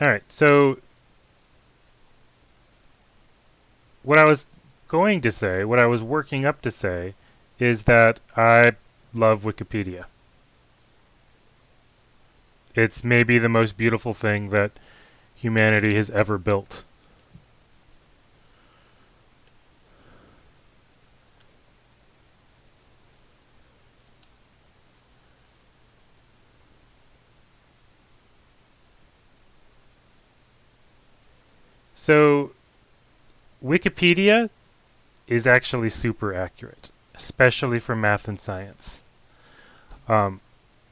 All right, so what I was going to say, what I was working up to say, is that I love Wikipedia. It's maybe the most beautiful thing that humanity has ever built. So, Wikipedia is actually super accurate, especially for math and science. Um,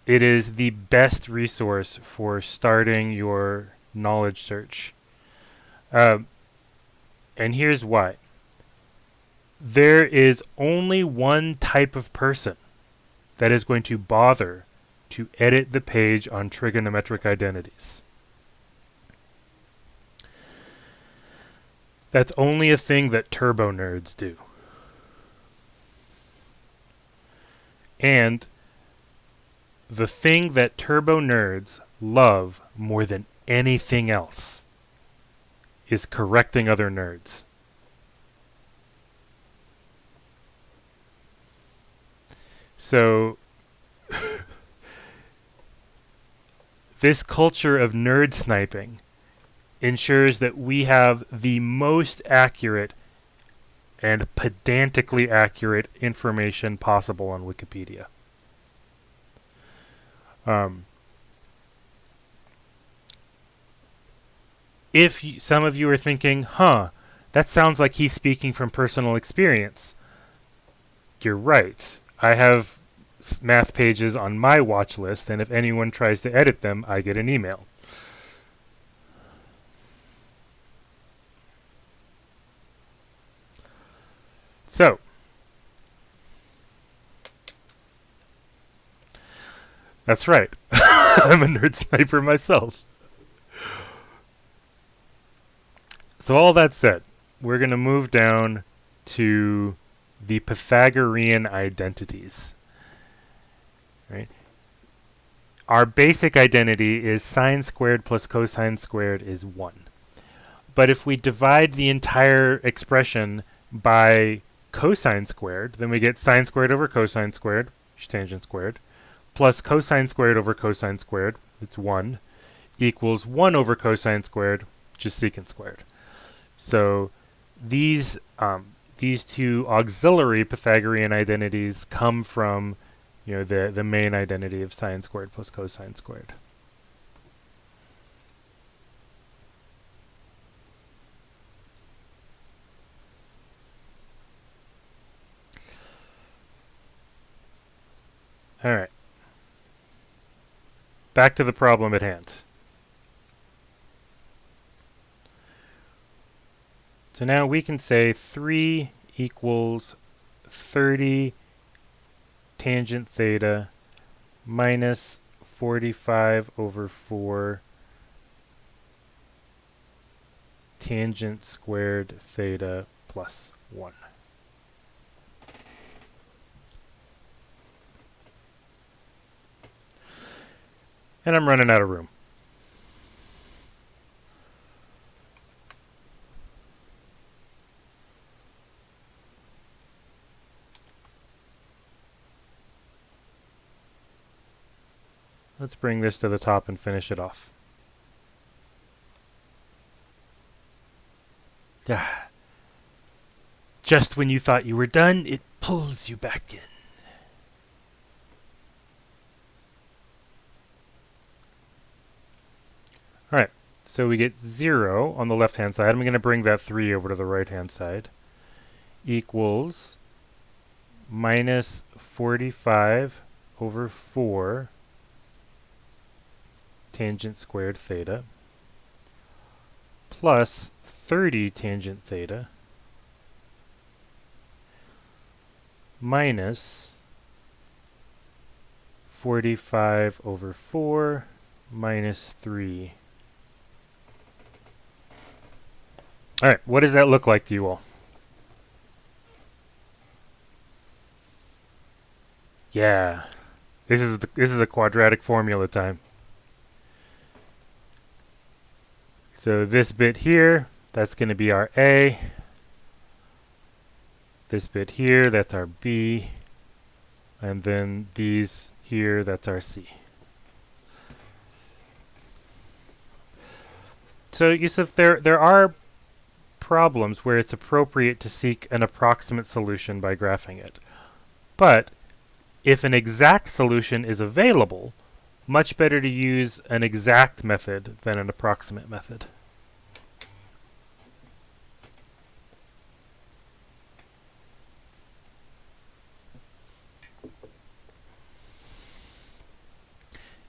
it is the best resource for starting your knowledge search. Um, and here's why. There is only one type of person that is going to bother to edit the page on trigonometric identities. That's only a thing that turbo nerds do. And the thing that turbo nerds love more than anything else is correcting other nerds. So, this culture of nerd sniping ensures that we have the most accurate and pedantically accurate information possible on Wikipedia. Um, if some of you are thinking, that sounds like he's speaking from personal experience, you're right. I have math pages on my watch list, and if anyone tries to edit them, I get an email. So, that's right. I'm a nerd sniper myself. So, all that said, we're going to move down to the Pythagorean identities. Right? Our basic identity is sine squared plus cosine squared is 1. But if we divide the entire expression by cosine squared, then we get sine squared over cosine squared, which is tangent squared, plus cosine squared over cosine squared, it's 1, equals 1 over cosine squared, which is secant squared. So these two auxiliary Pythagorean identities come from the main identity of sine squared plus cosine squared. All right. Back to the problem at hand. So now we can say 3 equals 30 tangent theta minus 45 over 4 tangent squared theta plus 1. And I'm running out of room. Let's bring this to the top and finish it off. Just when you thought you were done, it pulls you back in. All right, so we get 0 on the left-hand side. I'm going to bring that 3 over to the right-hand side. Equals minus 45 over 4 tangent squared theta plus 30 tangent theta minus 45 over 4 minus 3. All right, what does that look like to you all? Yeah, this is a quadratic formula time. So this bit here, that's going to be our A. This bit here, that's our B. And then these here, that's our C. So Yusuf, there are problems where it's appropriate to seek an approximate solution by graphing it. But if an exact solution is available, much better to use an exact method than an approximate method.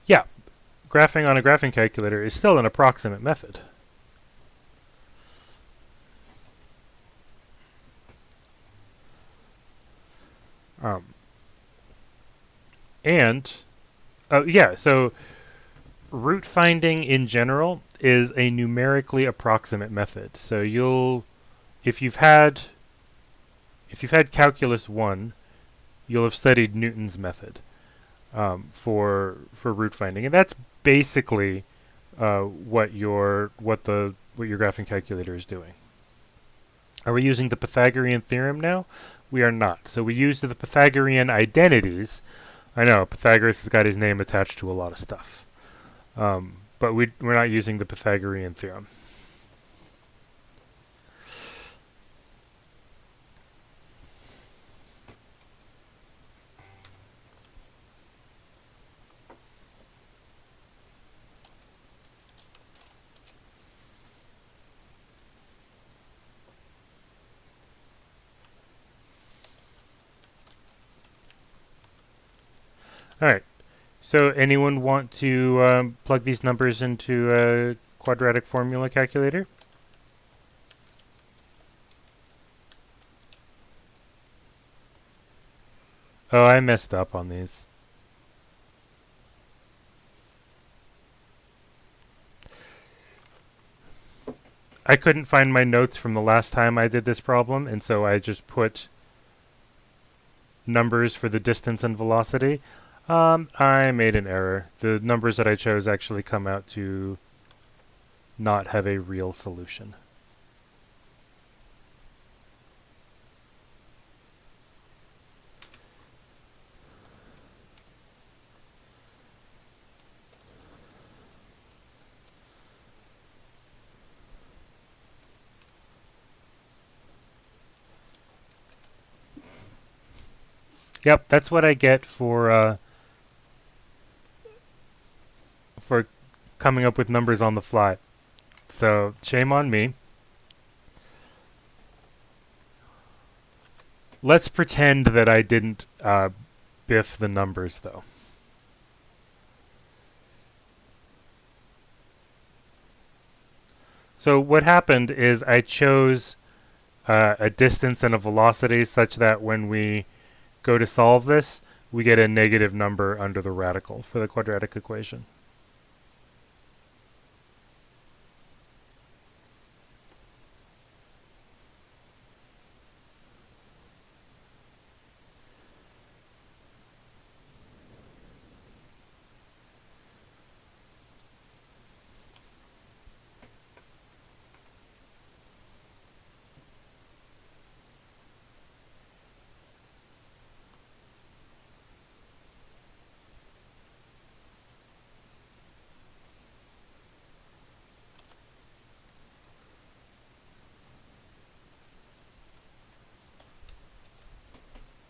Yeah, graphing on a graphing calculator is still an approximate method. So root finding in general is a numerically approximate method. So if you've had calculus 1, you'll have studied Newton's method for root finding, and that's basically what your graphing calculator is doing. Are we using the Pythagorean theorem now? We are not. So we used the Pythagorean identities. I know Pythagoras has got his name attached to a lot of stuff, but we're not using the Pythagorean theorem. All right. So anyone want to plug these numbers into a quadratic formula calculator? Oh, I messed up on these. I couldn't find my notes from the last time I did this problem, and so I just put numbers for the distance and velocity. I made an error. The numbers that I chose actually come out to not have a real solution. Yep, that's what I get for coming up with numbers on the fly. So shame on me. Let's pretend that I didn't biff the numbers, though. So what happened is I chose a distance and a velocity such that when we go to solve this, we get a negative number under the radical for the quadratic equation.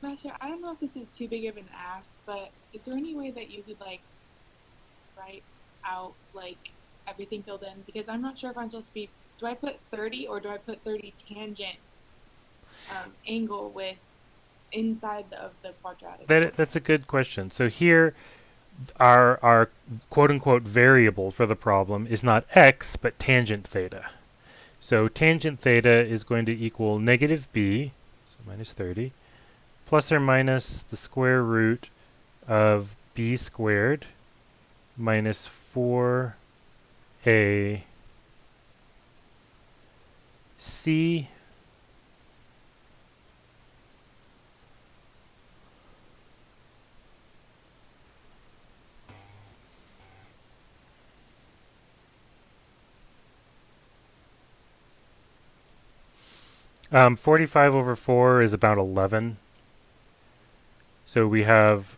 Master, I don't know if this is too big of an ask, but is there any way that you could like write out like everything filled in? Because I'm not sure if I'm supposed to be. Do I put 30 or do I put 30 tangent angle with inside of the quadratic? That's a good question. So here, our quote unquote variable for the problem is not x but tangent theta. So tangent theta is going to equal negative b, so minus 30, plus or minus the square root of b squared minus 4a c 45 over 4 is about 11. So we have,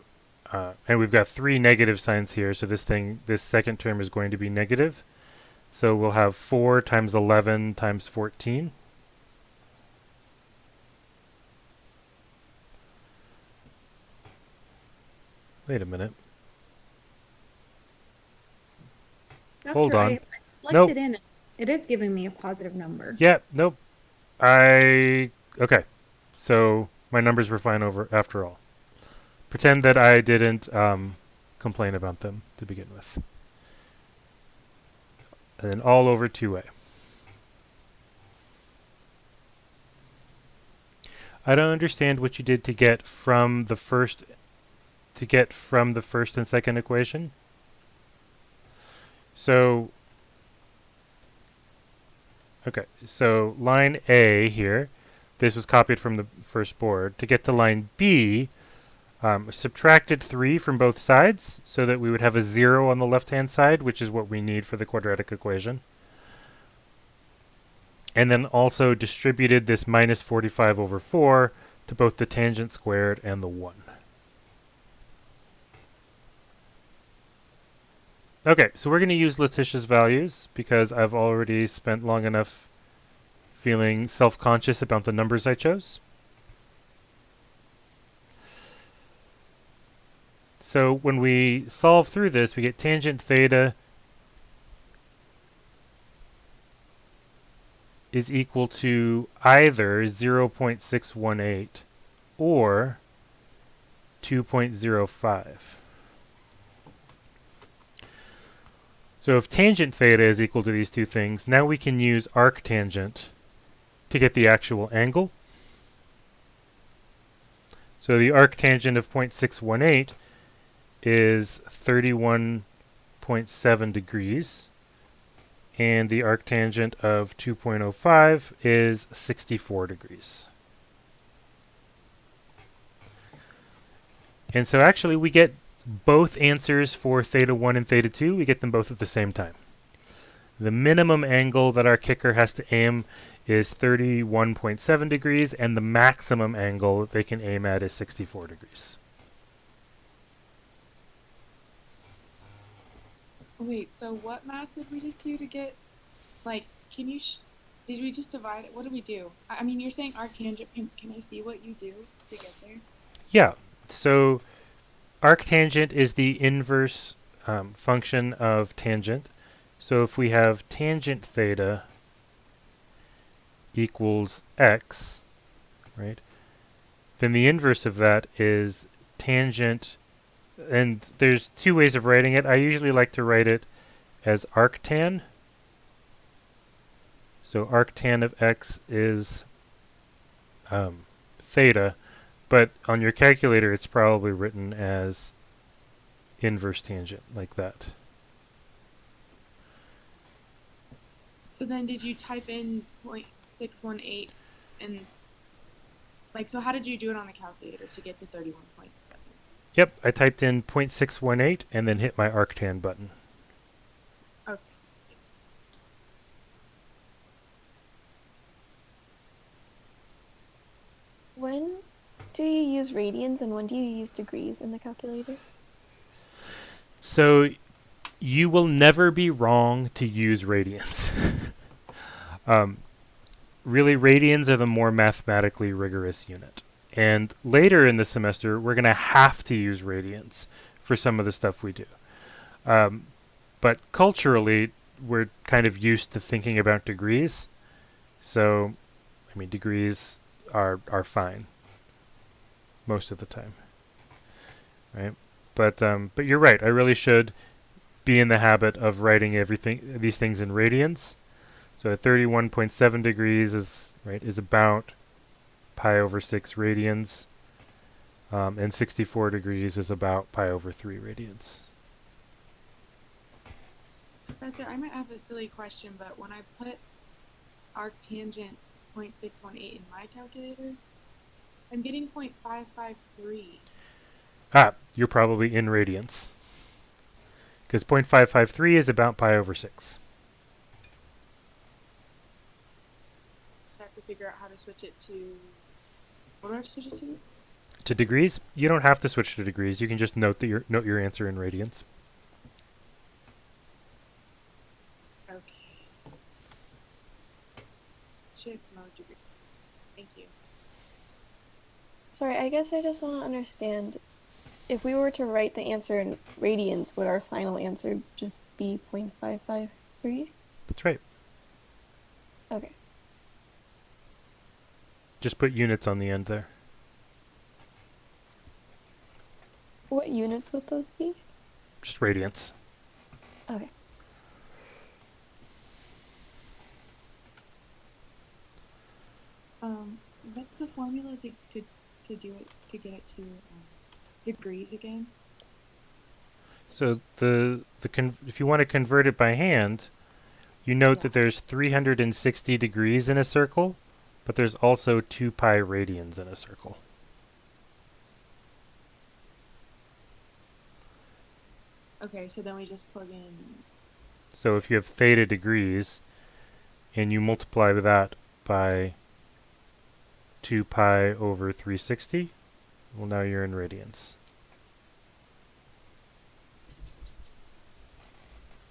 and we've got 3 negative signs here. So this second term is going to be negative. So we'll have 4 times 11 times 14. Wait a minute. Hold After on. I plugged Nope. it in, it is giving me a positive number. Yeah, nope. Okay. So my numbers were fine after all. Pretend that I didn't complain about them to begin with. And then all over 2a. I don't understand what you did to get from the first and second equation. So okay, so line A here, this was copied from the first board. To get to line B, subtracted 3 from both sides so that we would have a 0 on the left-hand side, which is what we need for the quadratic equation. And then also distributed this minus 45 over 4 to both the tangent squared and the 1. Okay, so we're going to use Letitia's values because I've already spent long enough feeling self-conscious about the numbers I chose. So when we solve through this, we get tangent theta is equal to either 0.618 or 2.05. So if tangent theta is equal to these two things, now we can use arctangent to get the actual angle. So the arctangent of 0.618 is 31.7 degrees, and the arctangent of 2.05 is 64 degrees. And so actually we get both answers for theta 1 and theta 2. We get them both at the same time. The minimum angle that our kicker has to aim is 31.7 degrees, and the maximum angle they can aim at is 64 degrees. Wait, so what math did we just do to get, like, can you, did we just divide it? What did we do? I mean, you're saying arctangent, can I see what you do to get there? Yeah, so arctangent is the inverse function of tangent. So if we have tangent theta equals x, right, then the inverse of that is tangent, and there's two ways of writing it. I usually like to write it as arctan. So arctan of x is theta, but on your calculator it's probably written as inverse tangent, like that. So then did you type in 0.618 and, like, so how did you do it on the calculator to get to 31.7? Yep, I typed in 0.618 and then hit my arctan button. Okay. When do you use radians and when do you use degrees in the calculator? So you will never be wrong to use radians. Really, radians are the more mathematically rigorous unit. And later in the semester, we're going to have to use radians for some of the stuff we do. But culturally, we're kind of used to thinking about degrees. So, I mean, degrees are fine most of the time, right? But you're right. I really should be in the habit of writing these things in radians. So 31.7 degrees is about pi over 6 radians, and 64 degrees is about pi over 3 radians. Professor, I might have a silly question, but when I put arctangent 0.618 in my calculator, I'm getting 0.553. You're probably in radians, because 0.553 is about pi over 6. I have to figure out how to switch it to. What do I have to switch it to? To degrees, you don't have to switch to degrees. You can just note your answer in radians. Okay. Shift mode degree. Thank you. Sorry, I guess I just want to understand. If we were to write the answer in radians, would our final answer just be 0.553? That's right. Okay. Just put units on the end there. What units would those be? Just radians. Okay. What's the formula to do it to get it to degrees again? So if you want to convert it by hand, you note Yeah. that there's 360 degrees in a circle, but there's also 2 pi radians in a circle. Okay, so then we just plug in. So if you have theta degrees, and you multiply that by 2 pi over 360, well, now you're in radians.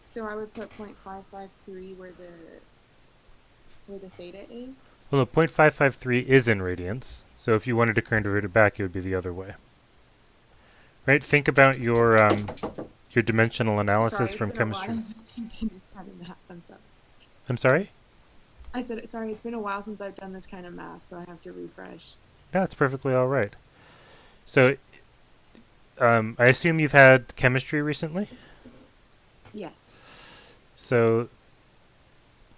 So I would put 0.553 where the theta is. Well, no, 0.553 is in radians, so if you wanted to convert it back, it would be the other way. Right? Think about your dimensional analysis from chemistry. I'm sorry. I'm sorry? I said, sorry, it's been a while since I've done this kind of math, so I have to refresh. That's perfectly all right. So, I assume you've had chemistry recently? Yes. So,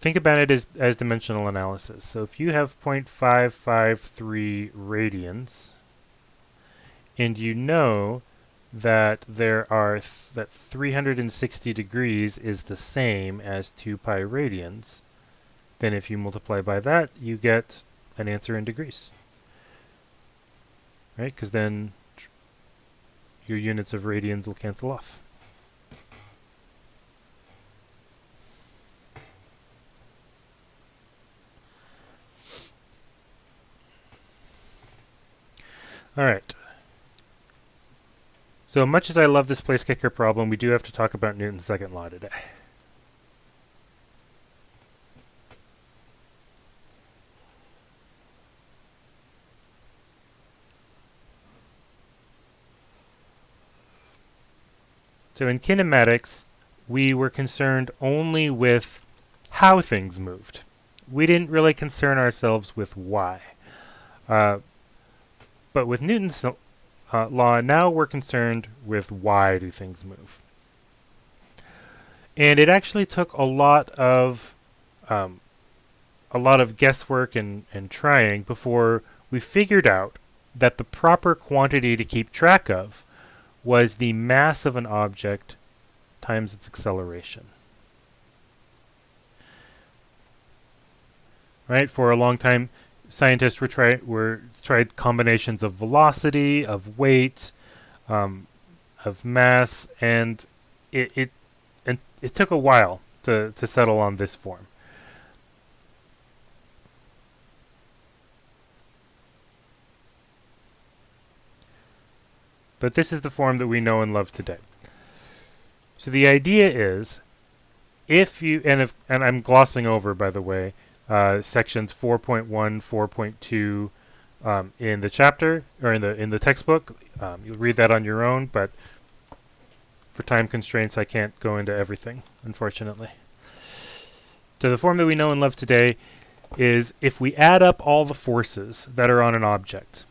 think about it as dimensional analysis. So, if you have 0.553 radians, and you know that that 360 degrees is the same as 2 pi radians, then if you multiply by that, you get an answer in degrees. Right? Because then your units of radians will cancel off. All right. So much as I love this place kicker problem, we do have to talk about Newton's second law today. So in kinematics, we were concerned only with how things moved. We didn't really concern ourselves with why. But with Newton's law, now we're concerned with why do things move. And it actually took a lot of guesswork and trying before we figured out that the proper quantity to keep track of was the mass of an object times its acceleration. Right? For a long time, scientists were tried combinations of velocity, of weight, of mass, and it took a while to settle on this form. But this is the form that we know and love today. So the idea is, if you and I'm glossing over, by the way, sections 4.1, 4.2 in the chapter or in the textbook. You'll read that on your own, but for time constraints, I can't go into everything, unfortunately. So the form that we know and love today is if we add up all the forces that are on an object,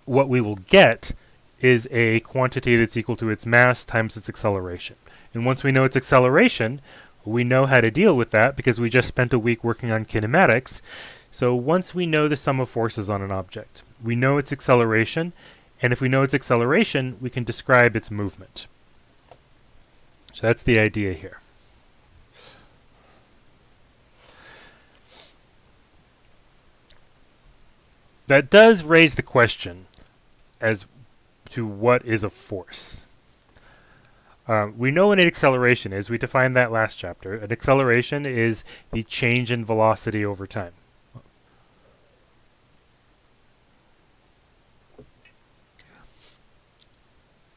what we will get is a quantity that's equal to its mass times its acceleration. And once we know its acceleration, we know how to deal with that because we just spent a week working on kinematics. So once we know the sum of forces on an object, we know its acceleration, and if we know its acceleration, we can describe its movement. So that's the idea here. That does raise the question as to what is a force. We know what an acceleration is. We defined that last chapter. An acceleration is the change in velocity over time.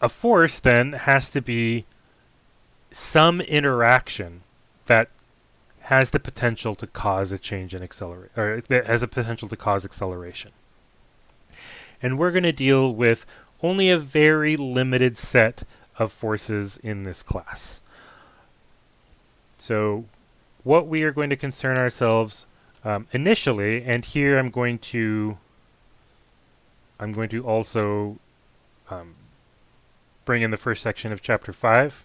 A force then has to be some interaction that has the potential to cause a change in acceleration, or that has a potential to cause acceleration. And we're going to deal with only a very limited set of forces in this class. So what we are going to concern ourselves initially, and here I'm going to also bring in the first section of chapter 5.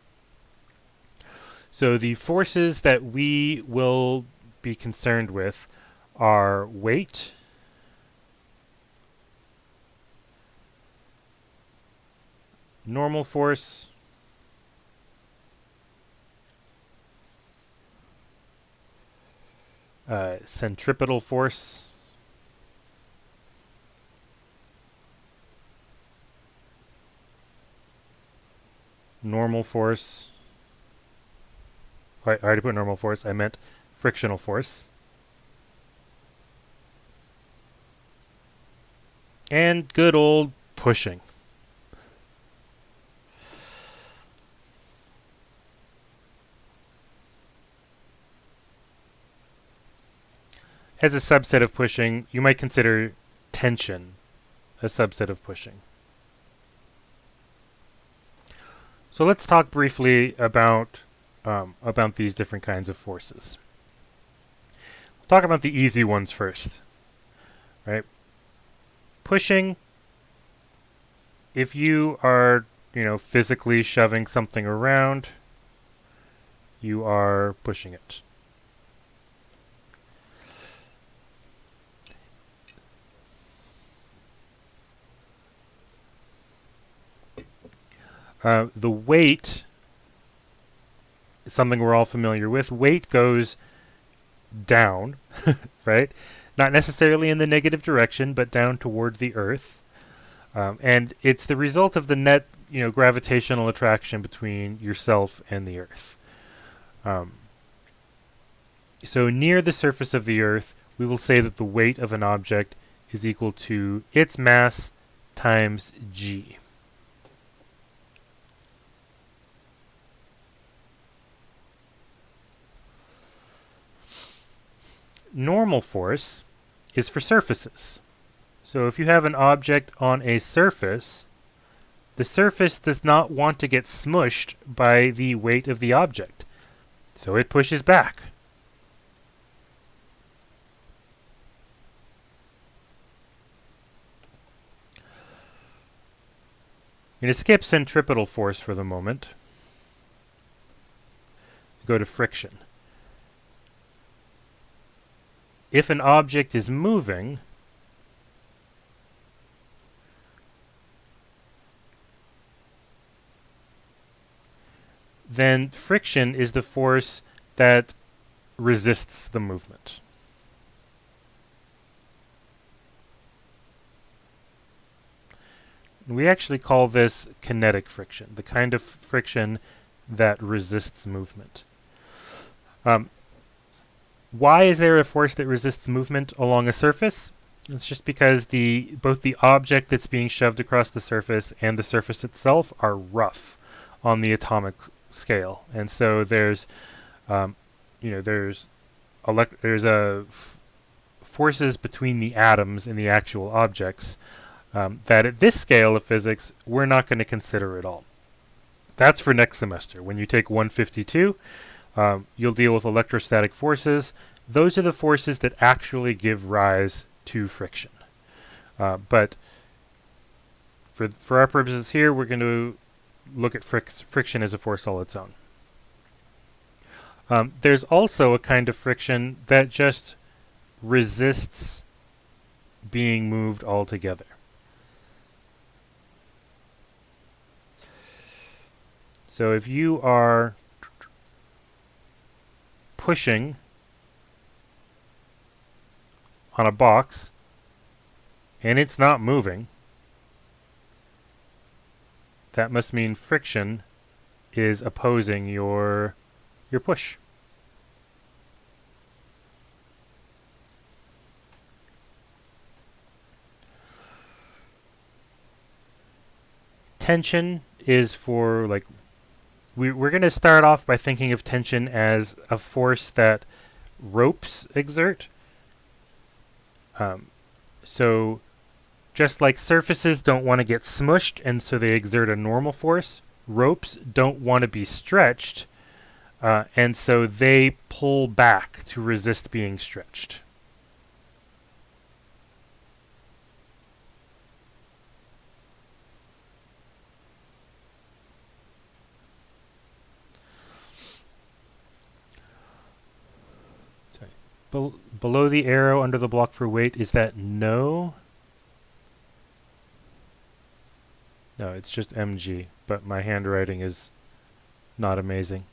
So the forces that we will be concerned with are weight, normal force, centripetal force, normal force. I already put normal force. I meant frictional force. And good old pushing. As a subset of pushing, you might consider tension a subset of pushing. So let's talk briefly about these different kinds of forces. We'll talk about the easy ones first, right? Pushing, if you are, physically shoving something around, you are pushing it. The weight is something we're all familiar with. Weight goes down, right? Not necessarily in the negative direction, but down toward the Earth. And it's the result of the net, gravitational attraction between yourself and the Earth. So near the surface of the Earth, we will say that the weight of an object is equal to its mass times g. Normal force is for surfaces. So if you have an object on a surface, the surface does not want to get smushed by the weight of the object, so it pushes back. I'm going to skip centripetal force for the moment. Go to friction. If an object is moving, then friction is the force that resists the movement. We actually call this kinetic friction, the kind of friction that resists movement. Why is there a force that resists movement along a surface? It's just because both the object that's being shoved across the surface and the surface itself are rough on the atomic scale, and so there's forces between the atoms in the actual objects that at this scale of physics we're not going to consider at all. That's for next semester. When you take 152, you'll deal with electrostatic forces. Those are the forces that actually give rise to friction. But for our purposes here, we're going to look at friction as a force all its own. There's also a kind of friction that just resists being moved altogether. So if you are pushing on a box and it's not moving, that must mean friction is opposing your push. Tension is for, like, we're going to start off by thinking of tension as a force that ropes exert. So just like surfaces don't want to get smushed and so they exert a normal force, ropes don't want to be stretched, and so they pull back to resist being stretched. Below the arrow under the block for weight, is that no? No, it's just mg, but my handwriting is not amazing.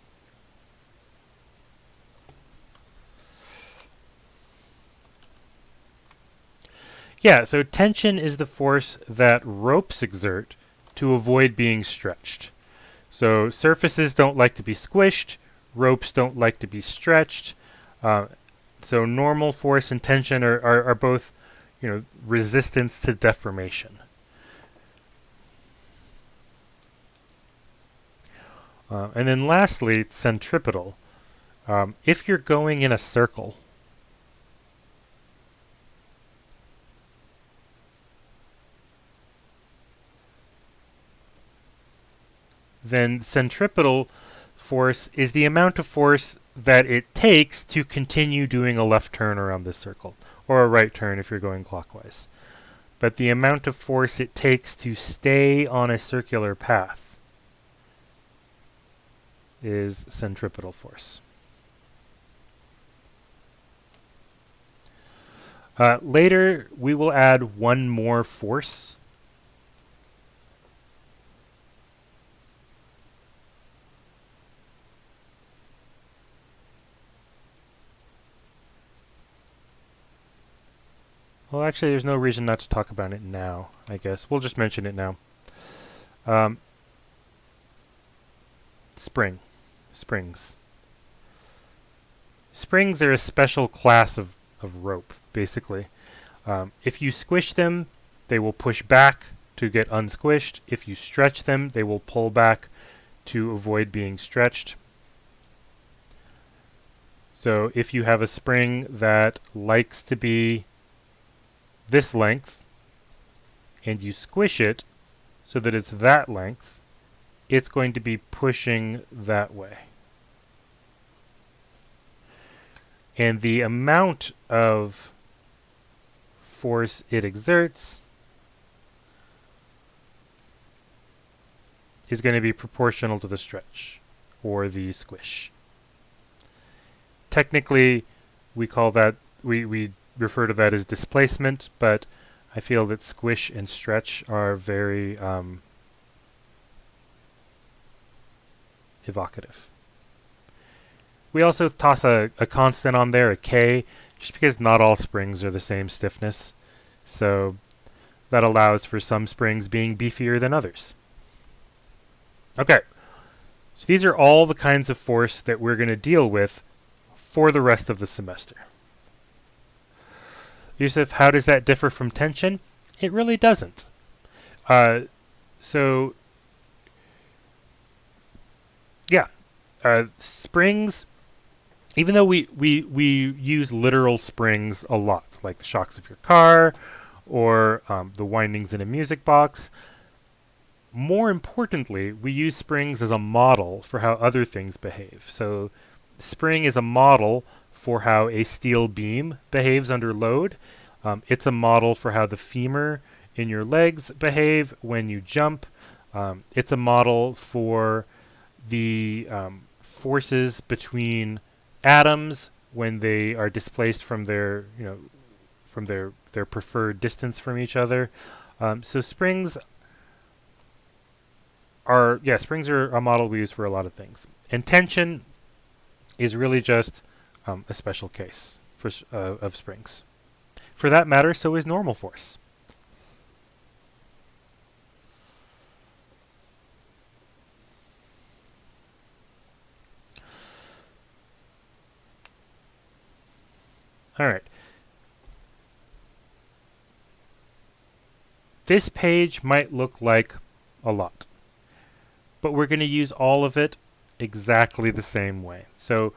Yeah, so tension is the force that ropes exert to avoid being stretched. So surfaces don't like to be squished, ropes don't like to be stretched. So normal force and tension are both, resistance to deformation. And then lastly, centripetal. If you're going in a circle, then centripetal force is the amount of force that it takes to continue doing a left turn around this circle, or a right turn if you're going clockwise. But the amount of force it takes to stay on a circular path is centripetal force. Later, we will add one more force. Well, actually, there's no reason not to talk about it now, I guess. We'll just mention it now. Springs. Springs are a special class of rope, basically. If you squish them, they will push back to get unsquished. If you stretch them, they will pull back to avoid being stretched. So if you have a spring that likes to be this length, and you squish it so that it's that length, it's going to be pushing that way. And the amount of force it exerts is going to be proportional to the stretch, or the squish. Technically, we call that, we refer to that as displacement, but I feel that squish and stretch are very evocative. We also toss a constant on there, a K, just because not all springs are the same stiffness. So that allows for some springs being beefier than others. Okay, so these are all the kinds of force that we're going to deal with for the rest of the semester. Yusuf, how does that differ from tension? It really doesn't. Springs, even though we use literal springs a lot, like the shocks of your car or the windings in a music box, more importantly, we use springs as a model for how other things behave. So spring is a model for how a steel beam behaves under load. It's a model for how the femur in your legs behave when you jump. It's a model for the forces between atoms when they are displaced from their preferred distance from each other. So springs are a model we use for a lot of things. And tension is really just a special case of springs. For that matter, so is normal force. All right. This page might look like a lot. but we're going to use all of it exactly the same way. So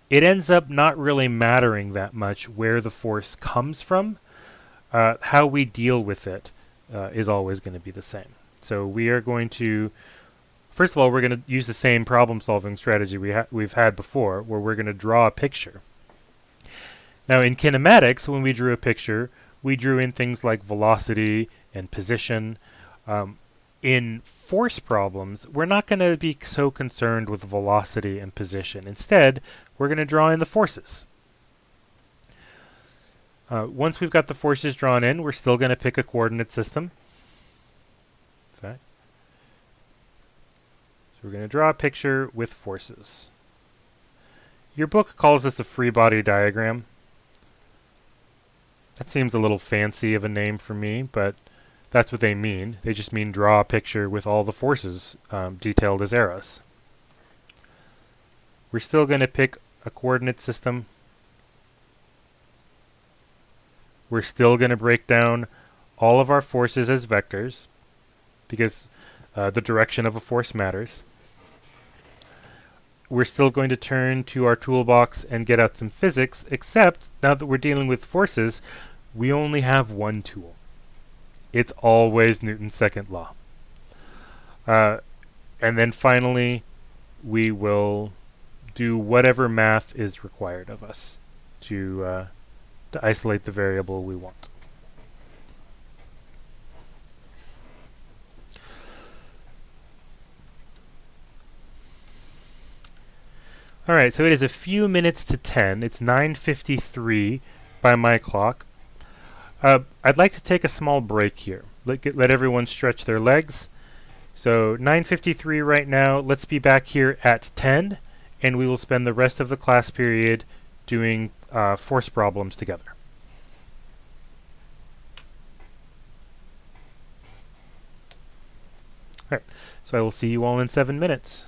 it ends up not really mattering that much where the force comes from. How we deal with it is always going to be the same. So we are going to, first of all, we're going to use the same problem-solving strategy we've had before, where we're going to draw a picture. Now, in kinematics, when we drew a picture, we drew in things like velocity and position. In force problems, we're not going to be so concerned with velocity and position. Instead, we're going to draw in the forces. Once we've got the forces drawn in, we're still going to pick a coordinate system. Okay. So we're going to draw a picture with forces. Your book calls this a free body diagram. That seems a little fancy of a name for me, but that's what they mean. They just mean draw a picture with all the forces detailed as arrows. We're still going to pick a coordinate system. We're still going to break down all of our forces as vectors, because the direction of a force matters. We're still going to turn to our toolbox and get out some physics, except now that we're dealing with forces, we only have one tool. It's always Newton's second law. And then finally, we will do whatever math is required of us to isolate the variable we want. All right, so it is a few minutes to 10. It's 9:53 by my clock. I'd like to take a small break here. Let everyone stretch their legs. So 9:53 right now. Let's be back here at 10, and we will spend the rest of the class period doing force problems together. All right, so I will see you all in 7 minutes.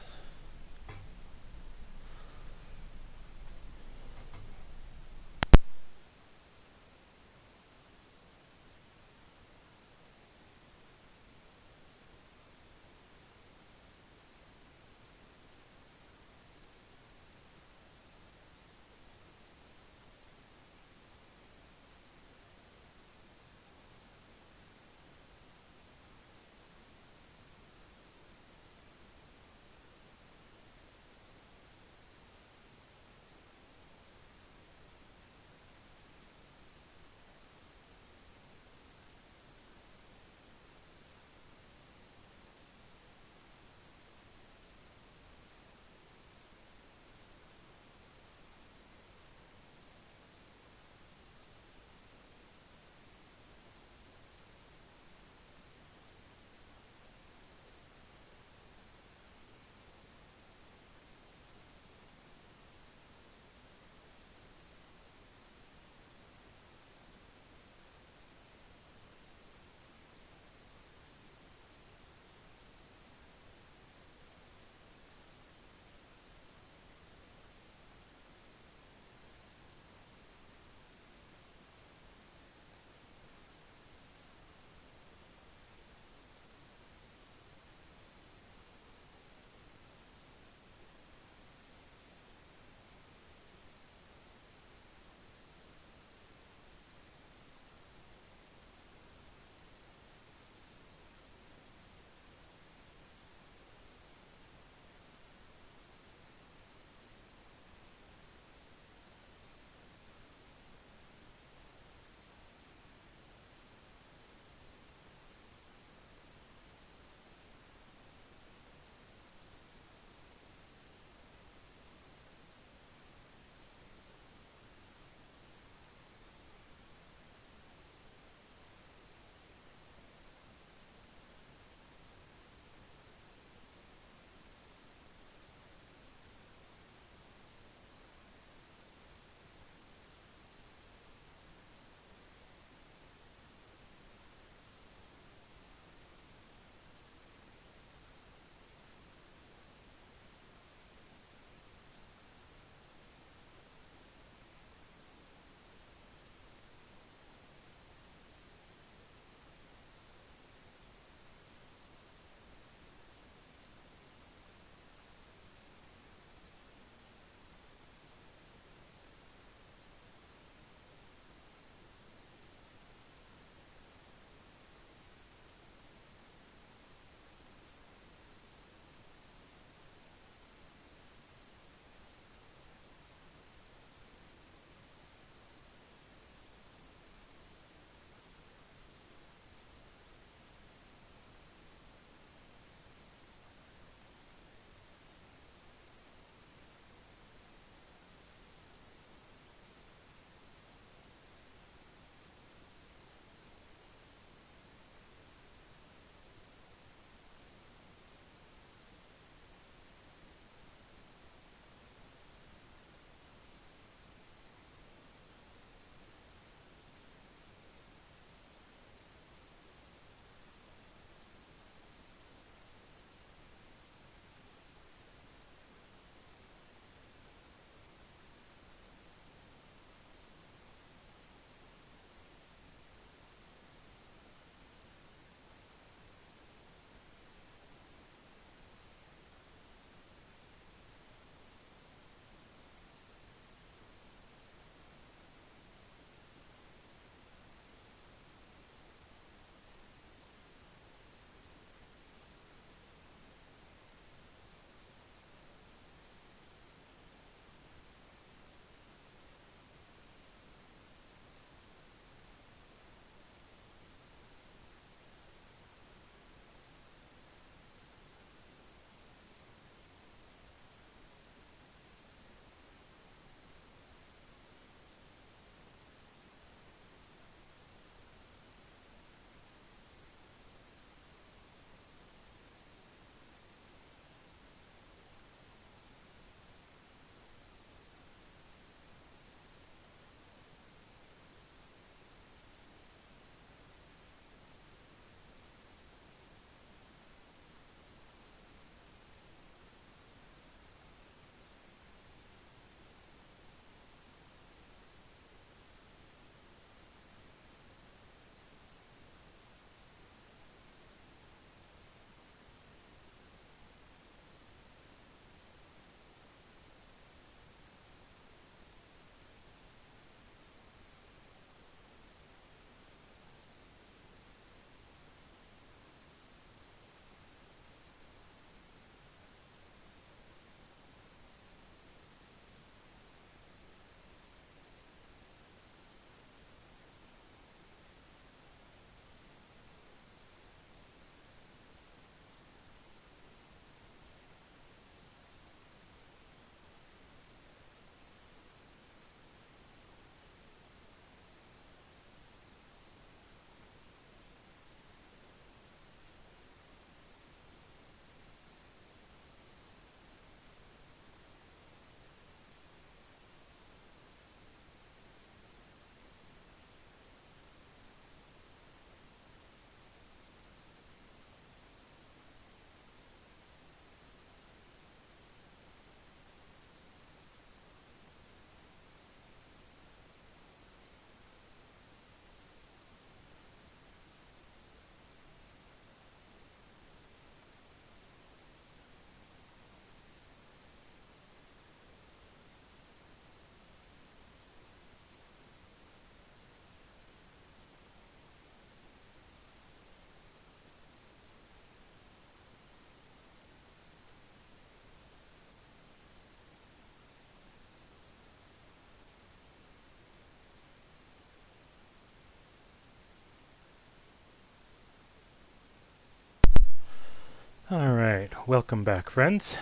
Welcome back, friends.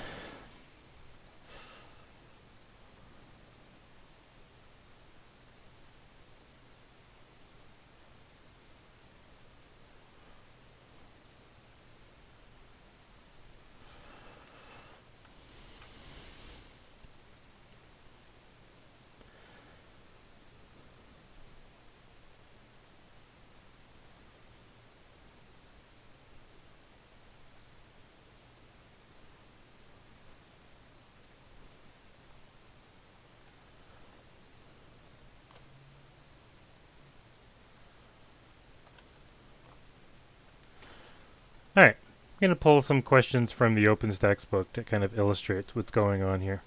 All right, I'm going to pull some questions from the OpenStax book that kind of illustrates what's going on here.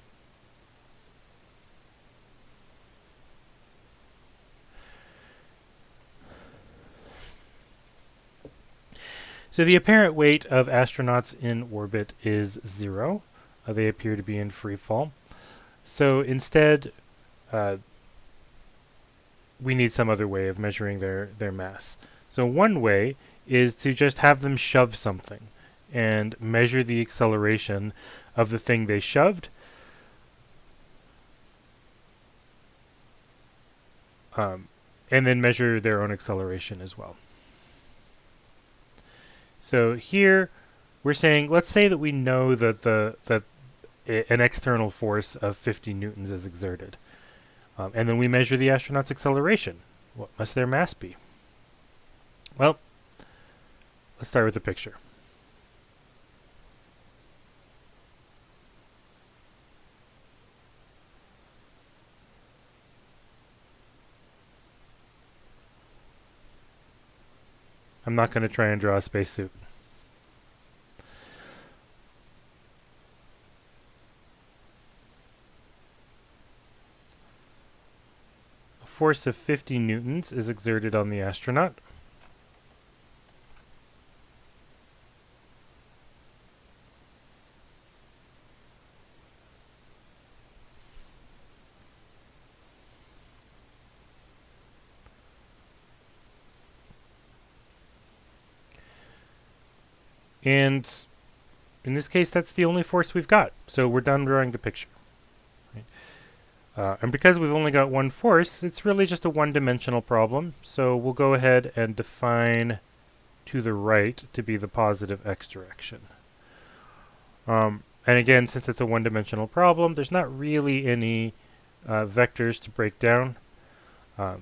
So the apparent weight of astronauts in orbit is 0. They appear to be in free fall. So instead, we need some other way of measuring their mass. So one way is to just have them shove something and measure the acceleration of the thing they shoved. And then measure their own acceleration as well. So here we're saying, let's say that we know that an external force of 50 newtons is exerted. And then we measure the astronaut's acceleration. What must their mass be? Well, let's start with the picture. I'm not going to try and draw a spacesuit. A force of 50 newtons is exerted on the astronaut. And in this case, that's the only force we've got. So we're done drawing the picture. Right? And because we've only got one force, it's really just a one-dimensional problem. So we'll go ahead and define to the right to be the positive x direction. And again, since it's a one-dimensional problem, there's not really any vectors to break down. But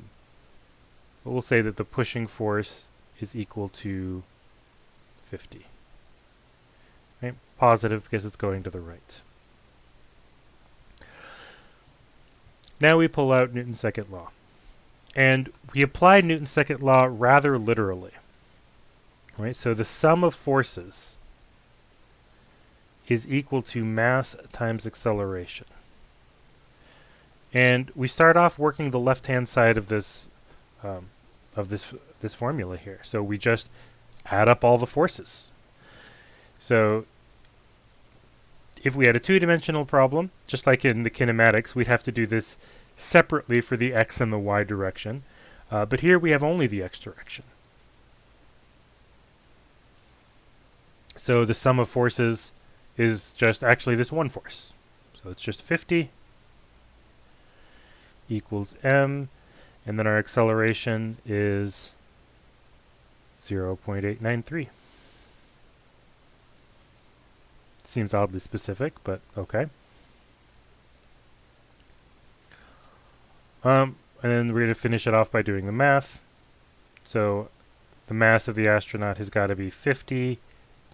we'll say that the pushing force is equal to 50. Right? Positive because it's going to the right. Now we pull out Newton's second law. And we apply Newton's second law rather literally. Right? So the sum of forces is equal to mass times acceleration. And we start off working the left-hand side of this formula here. So we just add up all the forces. So if we had a two-dimensional problem, just like in the kinematics, we'd have to do this separately for the x and the y direction. But here we have only the x direction. So the sum of forces is just actually this one force. So it's just 50 equals m, and then our acceleration is 0.893. Seems oddly specific, but okay. And then we're going to finish it off by doing the math. So the mass of the astronaut has got to be 50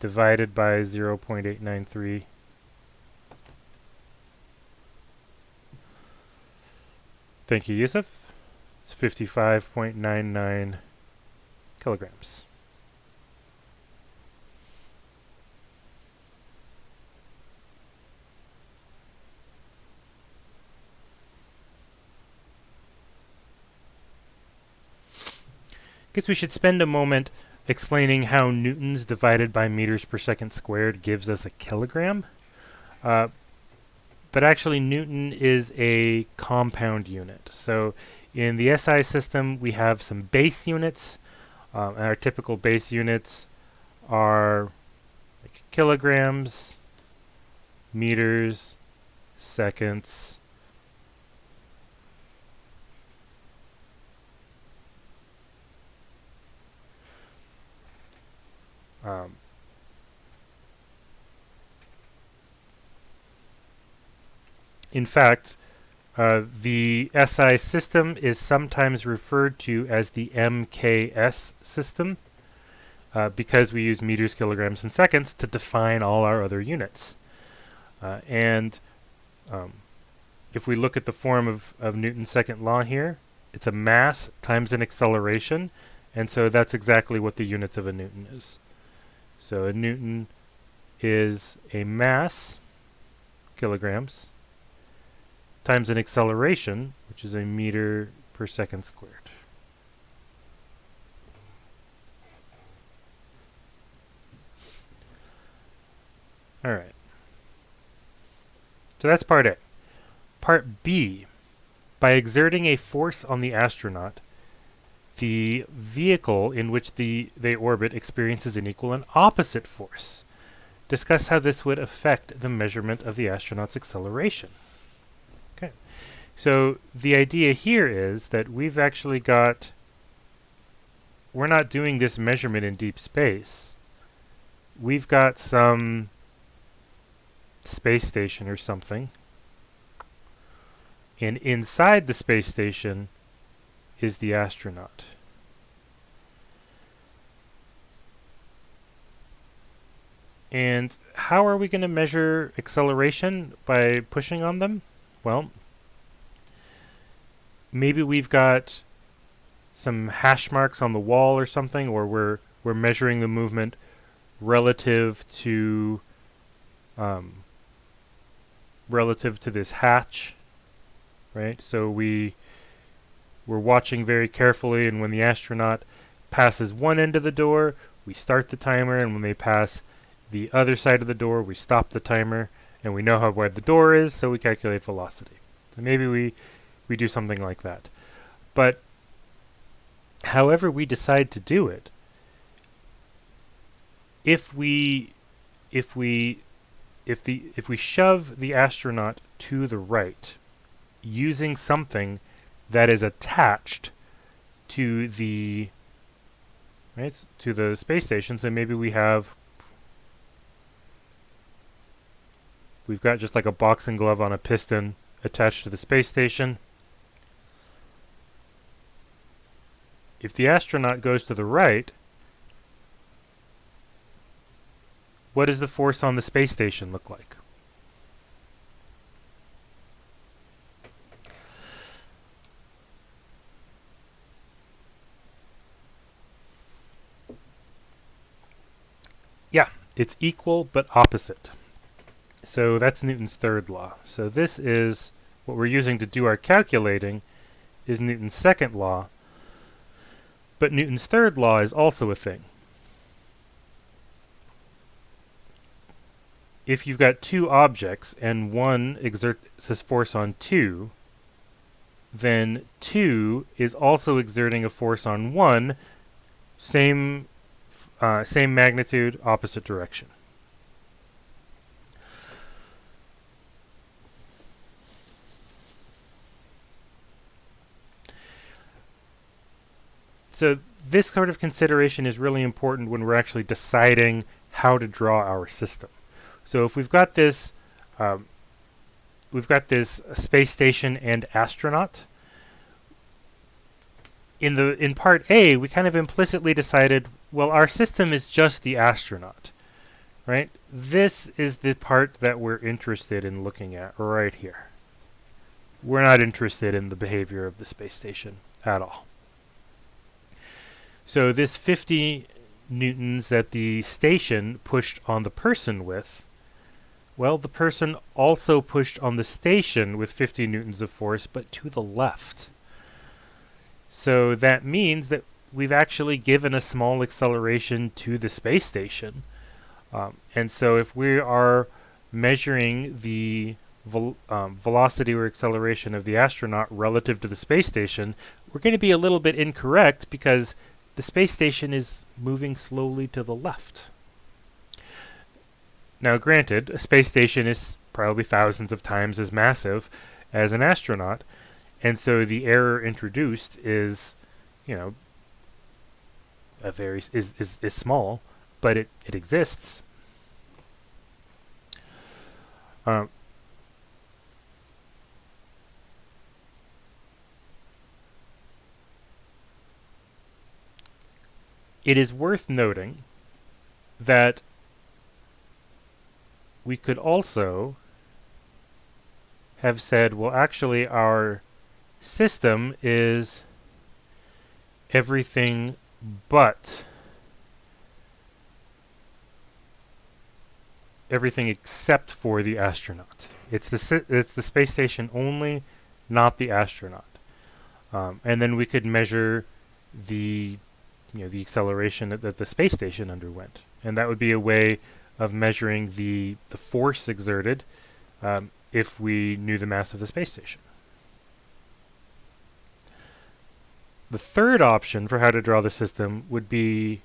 divided by 0.893. Thank you, Yusuf. It's 55.99 kilograms. Guess we should spend a moment explaining how newtons divided by meters per second squared gives us a kilogram. But actually, newton is a compound unit. So in the SI system, we have some base units. And our typical base units are like kilograms, meters, seconds. In fact, the SI system is sometimes referred to as the MKS system because we use meters, kilograms, and seconds to define all our other units. And if we look at the form of Newton's second law here, it's a mass times an acceleration, and so that's exactly what the units of a Newton is. So a Newton is a mass, kilograms, times an acceleration, which is a meter per second squared. All right. So that's part A. Part B, by exerting a force on the astronaut, the vehicle in which they orbit experiences an equal and opposite force. Discuss how this would affect the measurement of the astronaut's acceleration. Okay. So the idea here is that we've actually got, we're not doing this measurement in deep space. We've got some space station or something. And inside the space station is the astronaut. And how are we going to measure acceleration? By pushing on them? Well, maybe we've got some hash marks on the wall or something, or we're measuring the movement relative to this hatch, right? So we're watching very carefully, and when the astronaut passes one end of the door, we start the timer, and when they pass the other side of the door, we stop the timer, and we know how wide the door is, so we calculate velocity. So maybe we do something like that. But however we decide to do it, if we shove the astronaut to the right using something that is attached to the space station, so maybe we've got just like a boxing glove on a piston attached to the space station. If the astronaut goes to the right, what does the force on the space station look like? Yeah, it's equal but opposite. So that's Newton's third law. So this is what we're using to do our calculating is Newton's second law. But Newton's third law is also a thing. If you've got two objects and one exerts this force on two, then two is also exerting a force on one, same magnitude, opposite direction. So this sort of consideration is really important when we're actually deciding how to draw our system. So if we've got this space station and astronaut. In part A, we kind of implicitly decided, well, our system is just the astronaut, right? This is the part that we're interested in looking at right here. We're not interested in the behavior of the space station at all. So this 50 newtons that the station pushed on the person with, well, the person also pushed on the station with 50 newtons of force, but to the left. So that means that we've actually given a small acceleration to the space station. And so if we are measuring the velocity or acceleration of the astronaut relative to the space station, we're going to be a little bit incorrect because the space station is moving slowly to the left. Now, granted, a space station is probably thousands of times as massive as an astronaut, and so the error introduced is, you know, is small, but it exists. It is worth noting that we could also have said, well, actually, our system is everything but everything except for the astronaut. It's the space station only, not the astronaut. And then we could measure the the acceleration that the space station underwent, and that would be a way of measuring the force exerted if we knew the mass of the space station. The third option for how to draw the system would be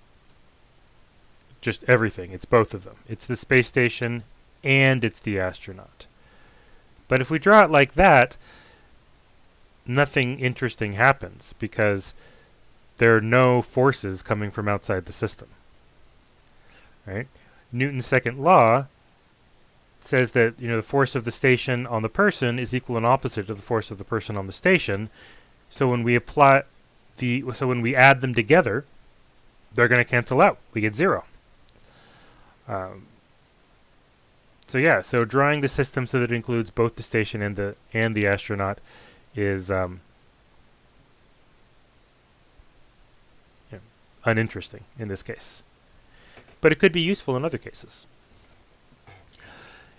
just everything. It's both of them. It's the space station and it's the astronaut. But if we draw it like that, nothing interesting happens because there are no forces coming from outside the system. Right? Newton's second law says that the force of the station on the person is equal and opposite to the force of the person on the station. So when we when we add them together, they're going to cancel out. We get 0. So drawing the system so that it includes both the station and the astronaut is uninteresting in this case. But it could be useful in other cases.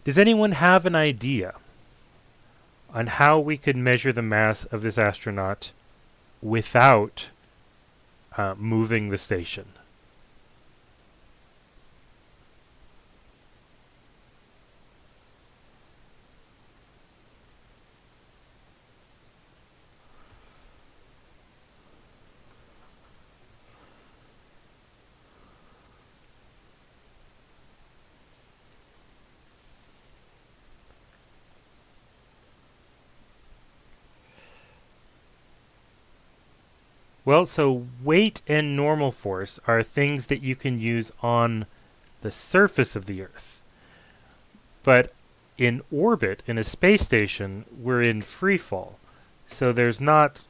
Does anyone have an idea on how we could measure the mass of this astronaut without moving the station? Well, so weight and normal force are things that you can use on the surface of the Earth. But in orbit, in a space station, we're in free fall. So there's not,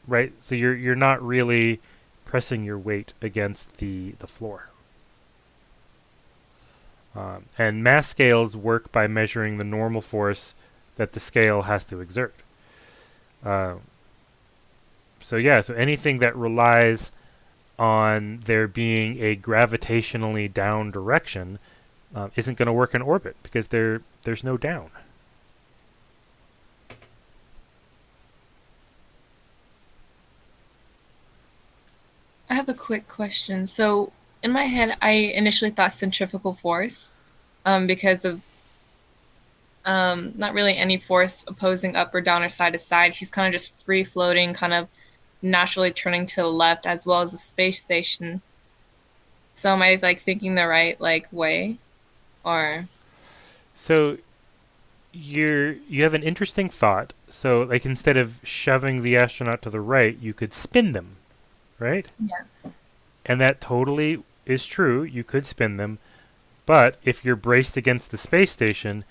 right? So you're not really pressing your weight against the floor. And mass scales work by measuring the normal force that the scale has to exert. So anything that relies on there being a gravitationally down direction isn't going to work in orbit because there's no down. I have a quick question. So in my head, I initially thought centrifugal force because of not really any force opposing up or down or side to side. He's kind of just free floating, kind of naturally turning to the left, as well as the space station. So am I thinking the right way, or? So you have an interesting thought. So instead of shoving the astronaut to the right, you could spin them, right? Yeah. And that totally is true. You could spin them, but if you're braced against the space station,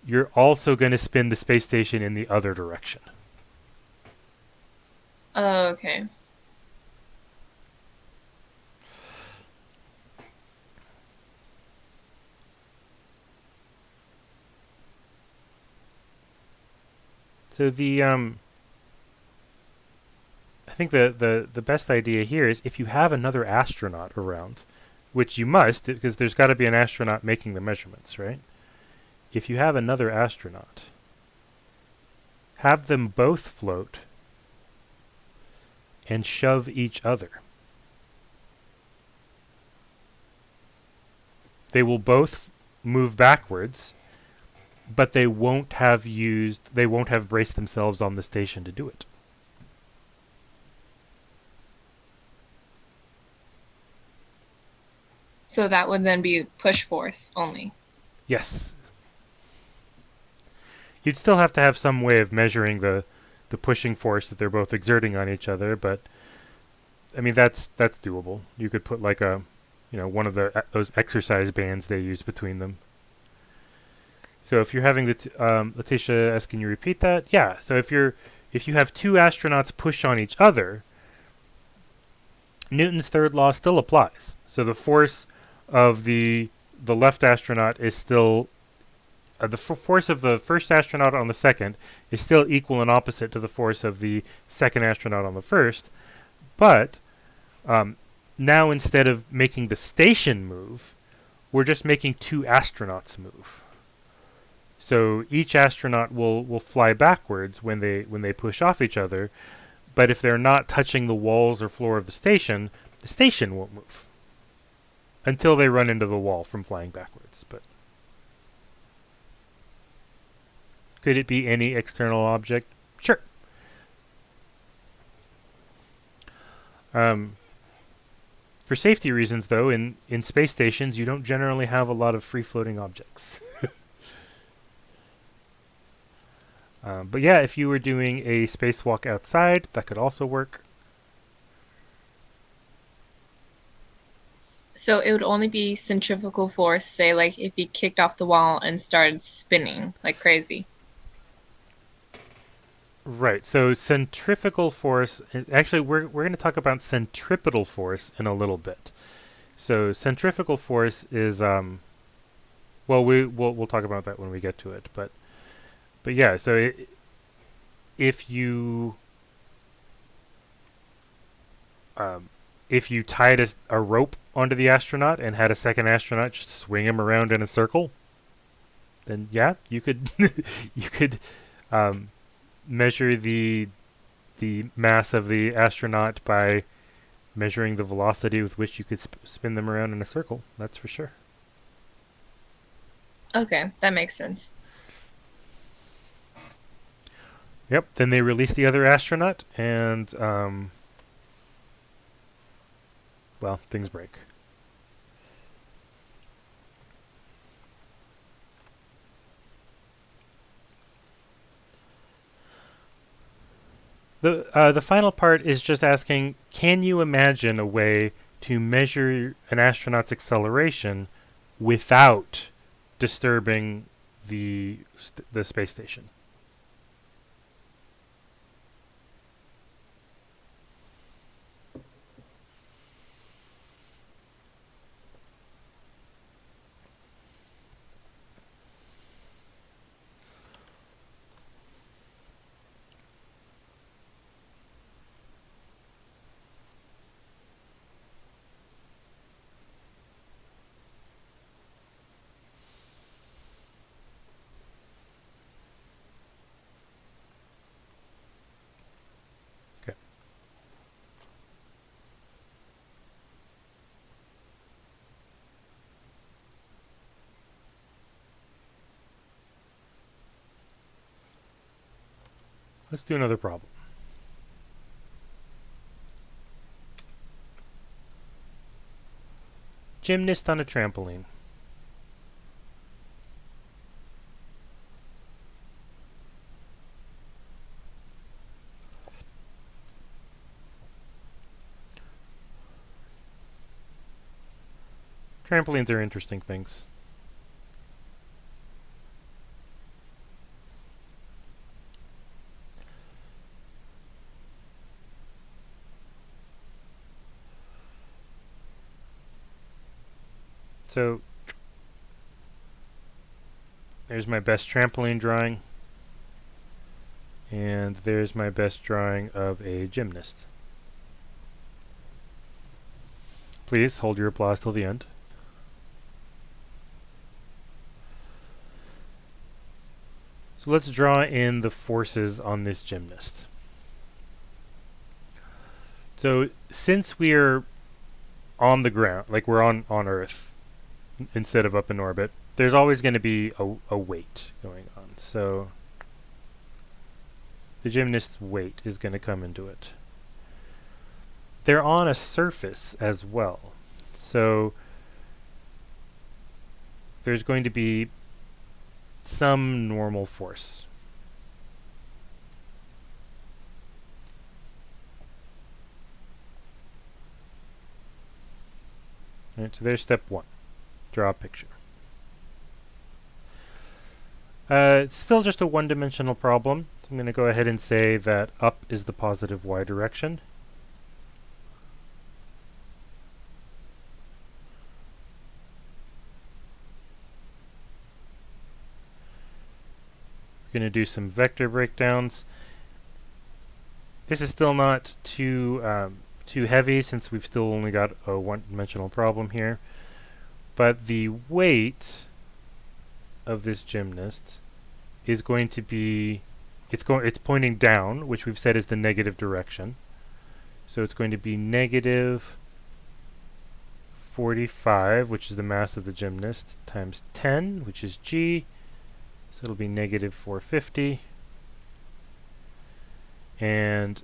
you're also going to spin the space station in the other direction. Oh, okay. So I think the best idea here is if you have another astronaut around, which you must, because there's got to be an astronaut making the measurements, right? If you have another astronaut, have them both float and shove each other. They will both move backwards, but they won't have braced themselves on the station to do it. So that would then be push force only. Yes. You'd still have to have some way of measuring the pushing force that they're both exerting on each other, but I mean that's doable. You could put like a, one of those exercise bands they use between them. So if you're having Letitia asks, can you repeat that? Yeah. So if you have two astronauts push on each other, Newton's third law still applies. So the force of the left astronaut is still the force of the first astronaut on the second is still equal and opposite to the force of the second astronaut on the first, but now instead of making the station move, we're just making two astronauts move. So each astronaut will fly backwards when they push off each other, but if they're not touching the walls or floor of the station won't move until they run into the wall from flying backwards. But could it be any external object? Sure. For safety reasons, though, in space stations, you don't generally have a lot of free-floating objects. But yeah, if you were doing a spacewalk outside, that could also work. So it would only be centrifugal force, say like if he kicked off the wall and started spinning like crazy. Right. So centrifugal force. Actually, we're going to talk about centripetal force in a little bit. So centrifugal force is well, we'll talk about that when we get to it. But yeah. So if you tied a rope onto the astronaut and had a second astronaut just swing him around in a circle, then yeah, you could you could measure the mass of the astronaut by measuring the velocity with which you could spin them around in a circle. That's for sure. Okay, that makes sense. Yep. Then they release the other astronaut, and well, things break. The final part is just asking, can you imagine a way to measure an astronaut's acceleration without disturbing the space station? Let's do another problem. Gymnast on a trampoline. Trampolines are interesting things. So there's my best trampoline drawing, and there's my best drawing of a gymnast. Please hold your applause till the end. So let's draw in the forces on this gymnast. So since we're on the ground, like we're on Earth instead of up in orbit, there's always going to be a weight going on. So the gymnast's weight is going to come into it. They're on a surface as well. So there's going to be some normal force. All right, so there's step 1. Draw a picture. It's still just a one-dimensional problem. So I'm going to go ahead and say that up is the positive y direction. We're going to do some vector breakdowns. This is still not too heavy since we've still only got a one-dimensional problem here. But the weight of this gymnast is going to be, it's pointing down, which we've said is the negative direction. So it's going to be negative 45, which is the mass of the gymnast, times 10, which is g. So it'll be negative 450. And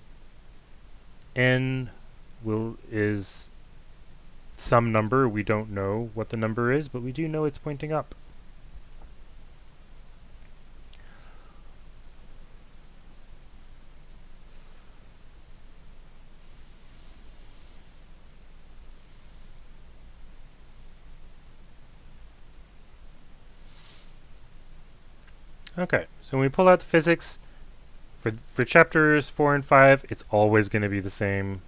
n is some number. We don't know what the number is, but we do know it's pointing up. Okay, so when we pull out the physics, for chapters 4 and 5, it's always going to be the same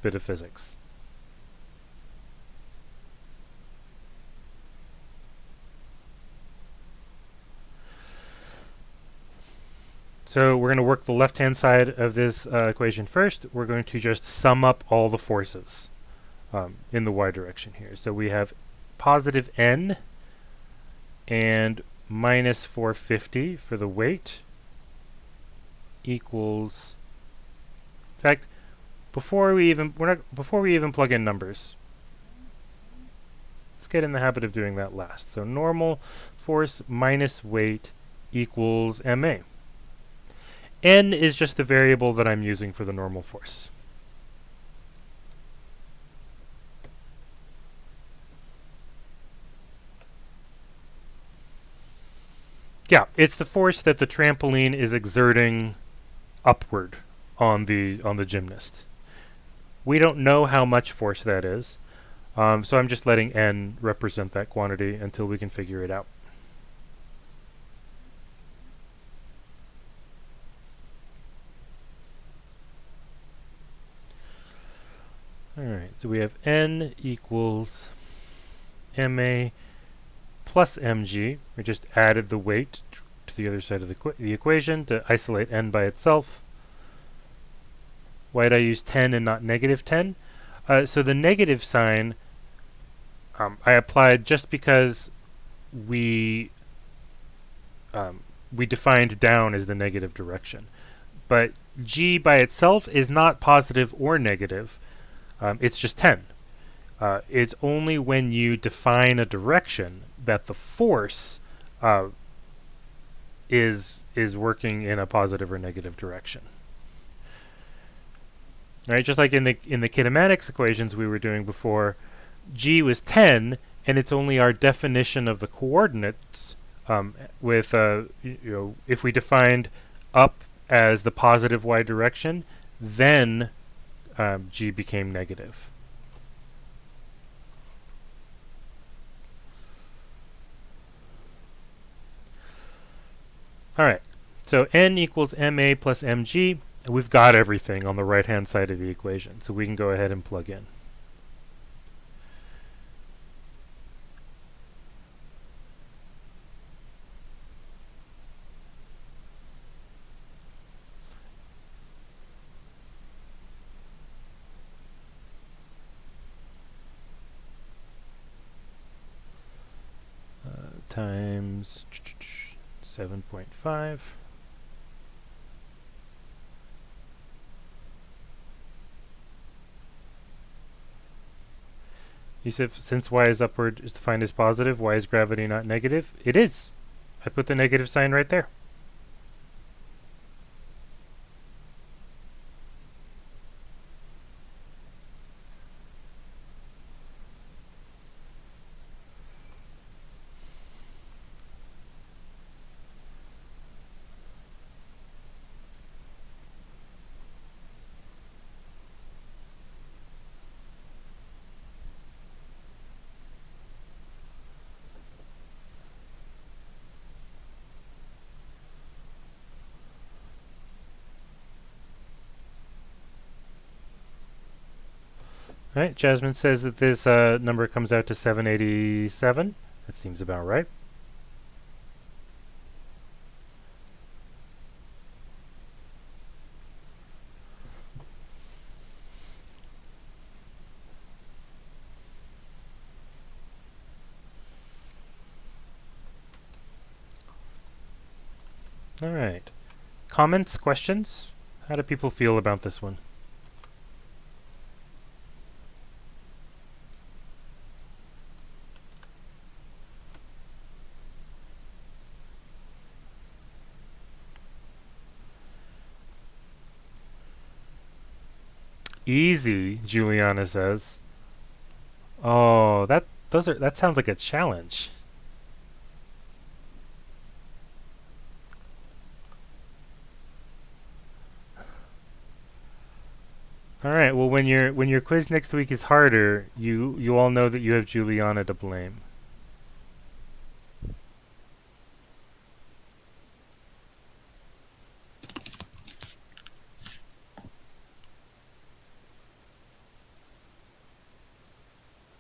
bit of physics. So we're going to work the left-hand side of this equation first. We're going to just sum up all the forces in the y direction here. So we have positive n and minus 450 for the weight equals, in fact, before we even plug in numbers, let's get in the habit of doing that last. So normal force minus weight equals ma. N is just the variable that I'm using for the normal force. Yeah, it's the force that the trampoline is exerting upward on the gymnast. We don't know how much force that is, so I'm just letting n represent that quantity until we can figure it out. Alright, so we have n equals ma plus mg. We just added the weight to the other side of the equation to isolate n by itself. Why did I use 10 and not negative 10? So the negative sign I applied just because we defined down as the negative direction. But g by itself is not positive or negative. It's just 10. It's only when you define a direction that the force is working in a positive or negative direction. Right, just like in the kinematics equations we were doing before, g was 10, and it's only our definition of the coordinates with if we defined up as the positive y direction, then g became negative. All right, so n equals ma plus mg. We've got everything on the right-hand side of the equation, so we can go ahead and plug in. Times 7.5. Yusuf, since y is upward is defined as positive, why is gravity not negative? It is. I put the negative sign right there. All right, Jasmine says that this number comes out to 787. That seems about right. All right. Comments, questions? How do people feel about this one? Easy, Juliana says. Oh, that sounds like a challenge. All right. Well, when your quiz next week is harder, you all know that you have Juliana to blame.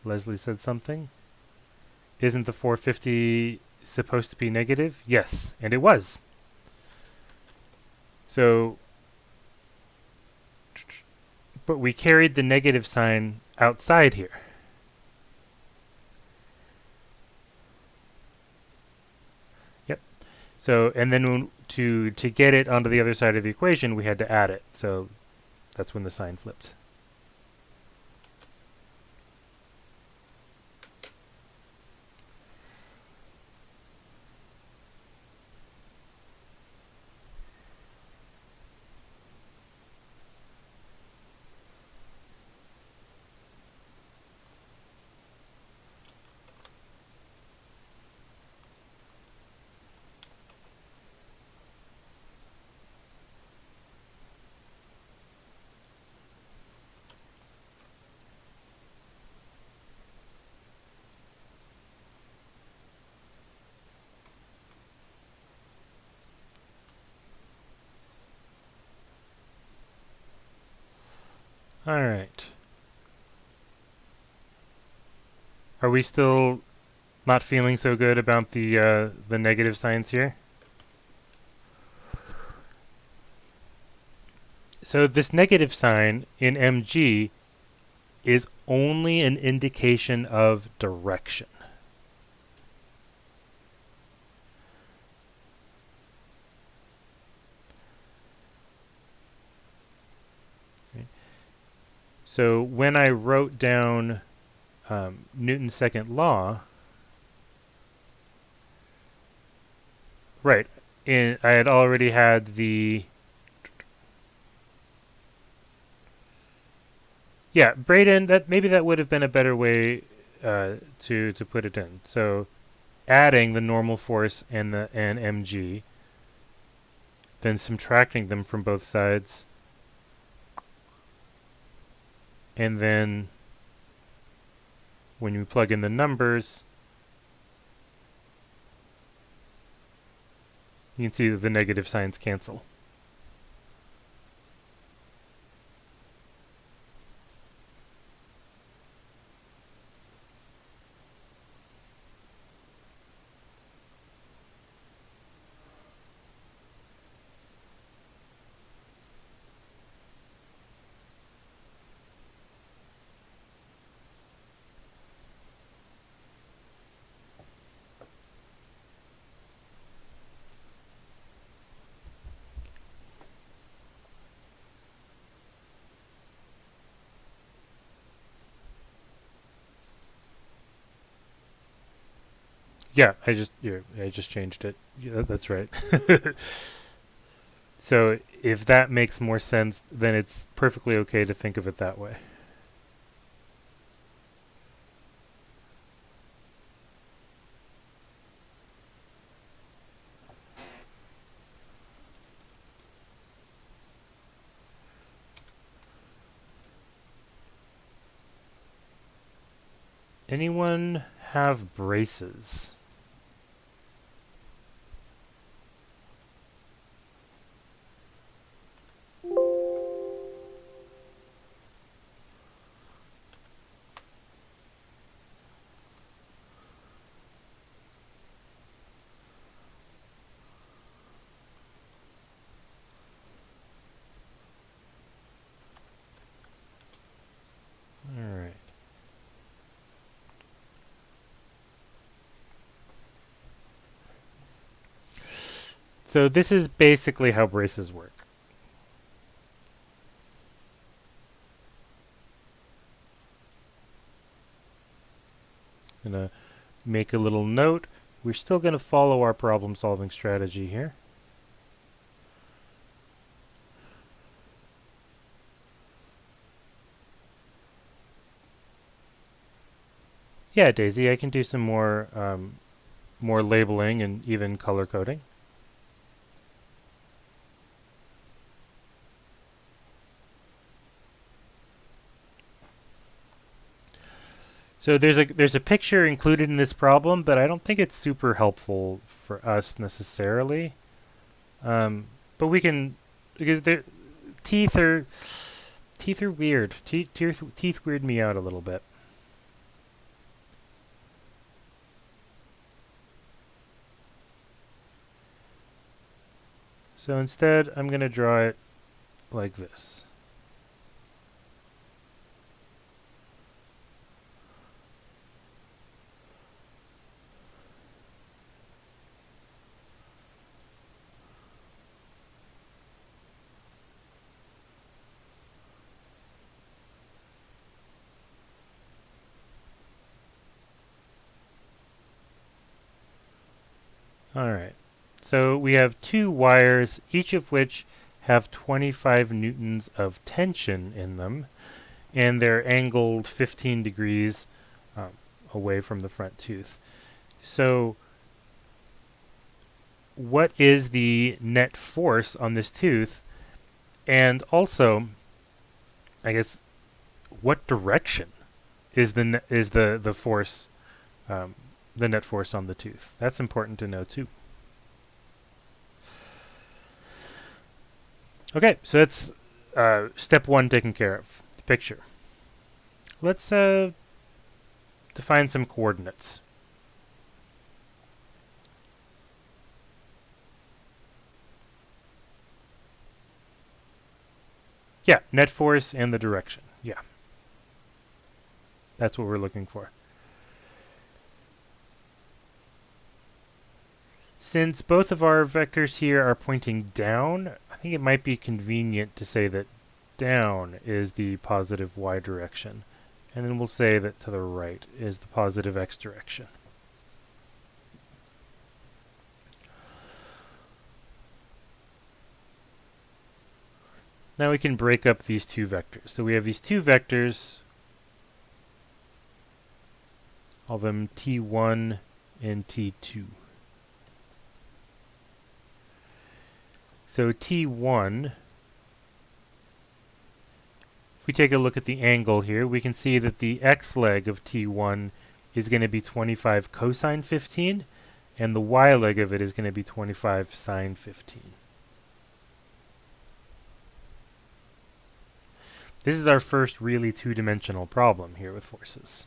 Leslie said something. Isn't the 450 supposed to be negative? Yes, and it was. So, but we carried the negative sign outside here. Yep. So, and then to get it onto the other side of the equation, we had to add it. So, that's when the sign flipped. All right. Are we still not feeling so good about the negative signs here? So this negative sign in MG is only an indication of direction. Okay. So when I wrote down Newton's second law, right, I had already had the yeah, Braden. Maybe that would have been a better way to put it in. So adding the normal force and mg, then subtracting them from both sides, and then when you plug in the numbers, you can see that the negative signs cancel. Yeah, I just changed it. Yeah, that's right. So if that makes more sense, then it's perfectly okay to think of it that way. Anyone have braces? All right. So this is basically how braces work. I'm going to make a little note. We're still going to follow our problem-solving strategy here. Yeah, Daisy, I can do some more more labeling and even color coding. So there's a picture included in this problem, but I don't think it's super helpful for us necessarily. But we can, because teeth are teeth are weird. Teeth weird me out a little bit. So instead, I'm going to draw it like this. All right. So we have two wires, each of which have 25 newtons of tension in them, and they're angled 15 degrees away from the front tooth. So what is the net force on this tooth? And also, I guess, what direction is the force, the net force on the tooth? That's important to know too. Okay, so that's step one taken care of, the picture. Let's define some coordinates. Yeah, net force and the direction. Yeah. That's what we're looking for. Since both of our vectors here are pointing down, I think it might be convenient to say that down is the positive y direction. And then we'll say that to the right is the positive x direction. Now we can break up these two vectors. So we have these two vectors, call them T1 and T2. So T1, if we take a look at the angle here, we can see that the x leg of T1 is going to be 25 cosine 15, and the y leg of it is going to be 25 sine 15. This is our first really two-dimensional problem here with forces.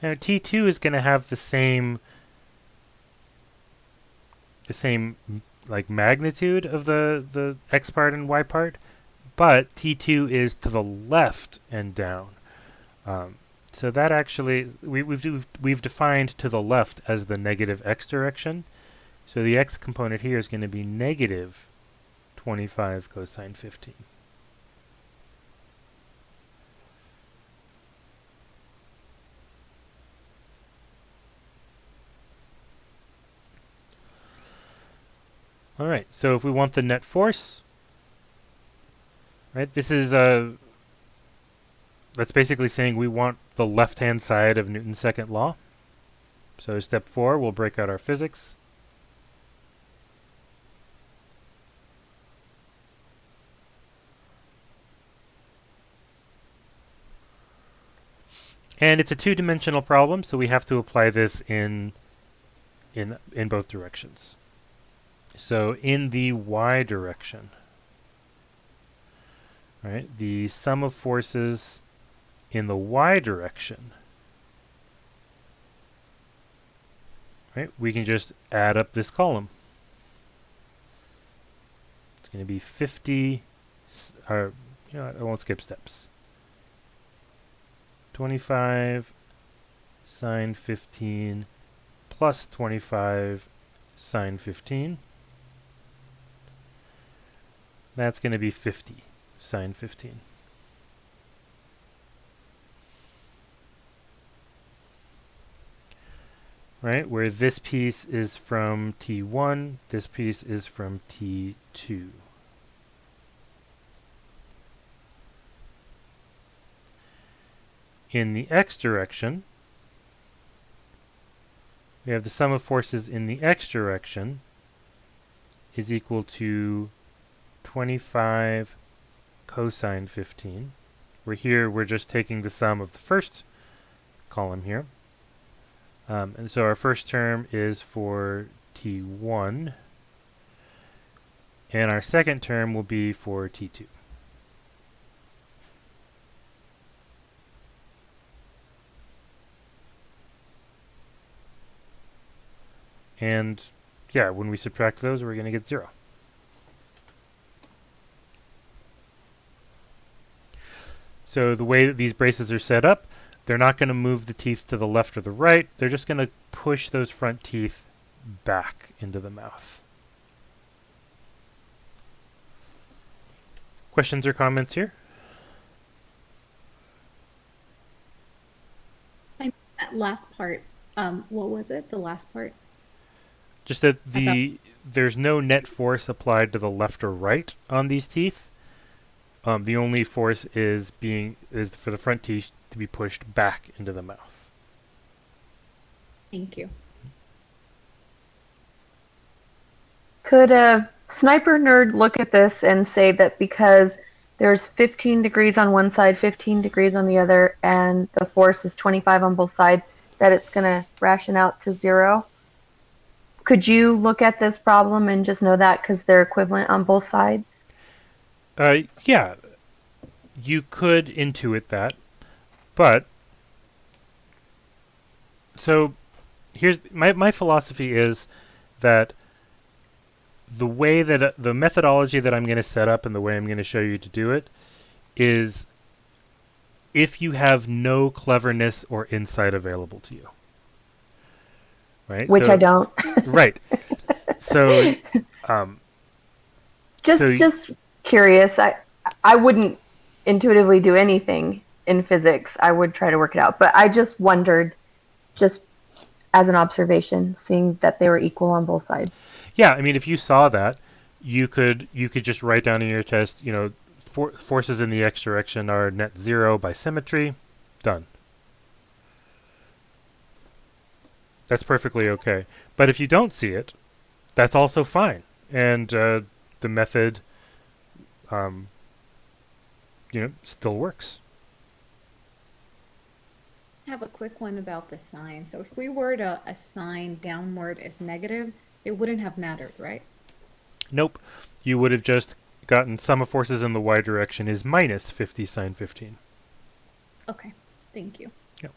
Now T2 is going to have the same like magnitude of the x part and y part, but T2 is to the left and down. So that actually we've defined to the left as the negative x direction. So the x component here is going to be negative 25 cosine 15. All right, so if we want the net force, right, this is that's basically saying we want the left-hand side of Newton's second law. So step 4, we'll break out our physics. And it's a two-dimensional problem, so we have to apply this in in both directions. So in the y direction, right, the sum of forces in the y direction, right, we can just add up this column. It's going to be 50, or I won't skip steps. 25 sine 15 plus 25 sine 15. That's going to be 50 sine 15. Right, where this piece is from T1, this piece is from T2. In the x direction, we have the sum of forces in the x direction is equal to 25 cosine 15. We're just taking the sum of the first column here. And so our first term is for T1, and our second term will be for T2. And yeah, when we subtract those, we're going to get 0. So the way that these braces are set up, they're not going to move the teeth to the left or the right. They're just going to push those front teeth back into the mouth. Questions or comments here? I missed that last part. What was it? The last part? Just that there's no net force applied to the left or right on these teeth. The only force is for the front teeth to be pushed back into the mouth. Thank you. Could a sniper nerd look at this and say that because there's 15 degrees on one side, 15 degrees on the other, and the force is 25 on both sides, that it's going to ration out to 0? Could you look at this problem and just know that because they're equivalent on both sides? Yeah, you could intuit that, but so here's my philosophy is that the way that the methodology that I'm going to set up and the way I'm going to show you to do it is if you have no cleverness or insight available to you. Right? Which I don't. Right. So just curious. I wouldn't intuitively do anything in physics. I would try to work it out, but I just wondered, just as an observation, seeing that they were equal on both sides. Yeah, I mean, if you saw that, you could just write down in your test, forces in the x direction are net 0 by symmetry. Done. That's perfectly okay. But if you don't see it, that's also fine. And the method, still works. Just have a quick one about the sign. So if we were to assign downward as negative, it wouldn't have mattered, right? Nope. You would have just gotten sum of forces in the y direction is minus 50 sine 15. Okay, thank you. Yep.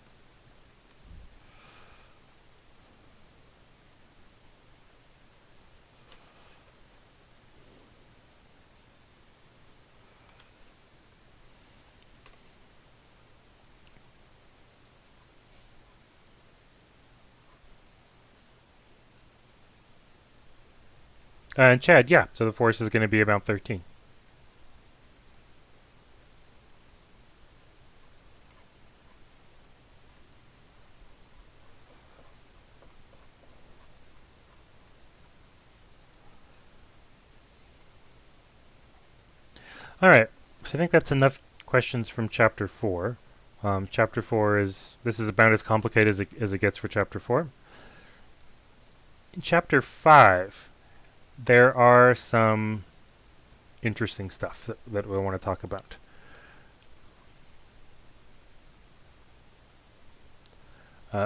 And Chad, yeah, so the force is going to be about 13. All right, so I think that's enough questions from Chapter 4. Chapter 4 is about as complicated as it gets for Chapter 4. In Chapter 5, there are some interesting stuff that we want to talk about.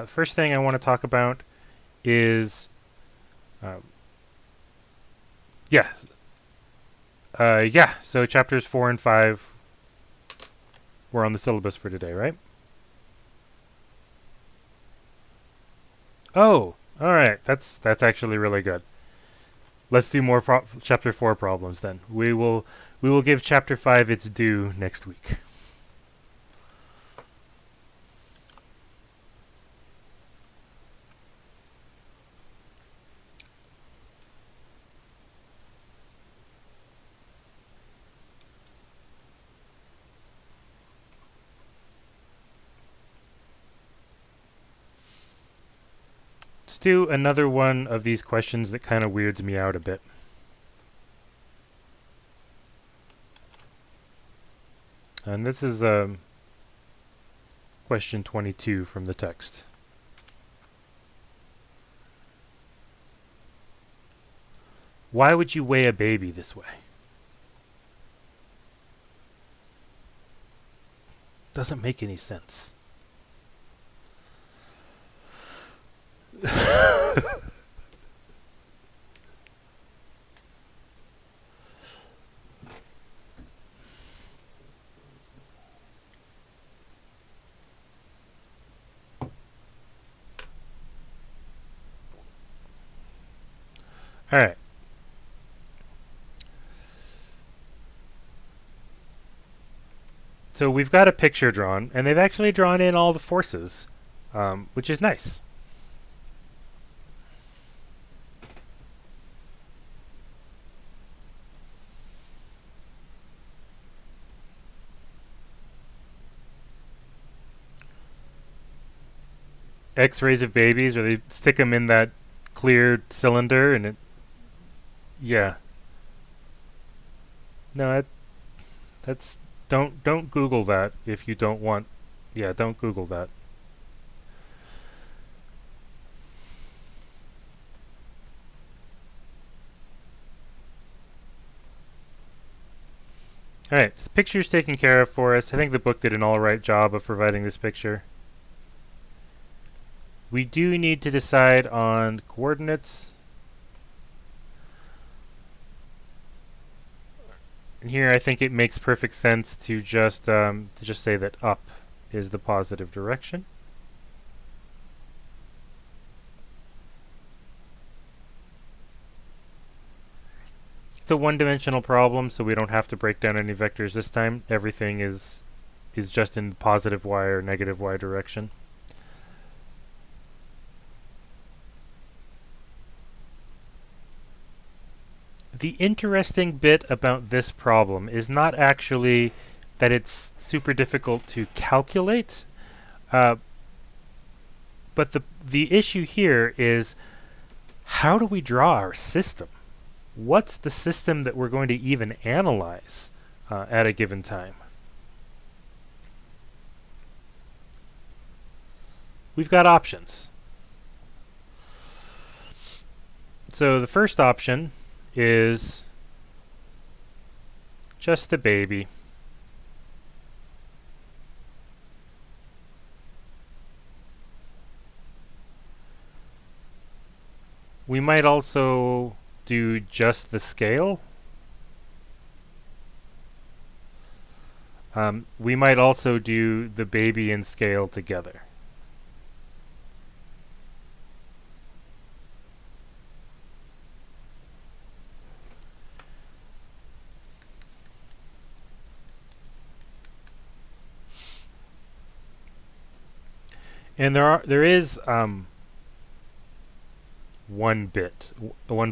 First thing I want to talk about is Um, yeah. Yeah. So chapters 4 and 5 were on the syllabus for today, right? Oh, all right. That's actually really good. Let's do more chapter 4 problems then. We will give chapter 5 its due next week. Let's do another one of these questions that kind of weirds me out a bit. And this is question 22 from the text. Why would you weigh a baby this way? Doesn't make any sense. All right. So we've got a picture drawn, and they've actually drawn in all the forces, which is nice. X-rays of babies, or they stick them in that clear cylinder, and it. Yeah. No, that's don't Google that if you don't want. Yeah, don't Google that. All right, so the picture's taken care of for us. I think the book did an all right job of providing this picture. We do need to decide on coordinates. And here I think it makes perfect sense to just say that up is the positive direction. It's a one-dimensional problem, so we don't have to break down any vectors this time. Everything is just in the positive y or negative y direction. The interesting bit about this problem is not actually that it's super difficult to calculate, but the issue here is, how do we draw our system? What's the system that we're going to even analyze at a given time? We've got options. So the first option is just the baby. We might also do just the scale. We might also do the baby and scale together. And there is one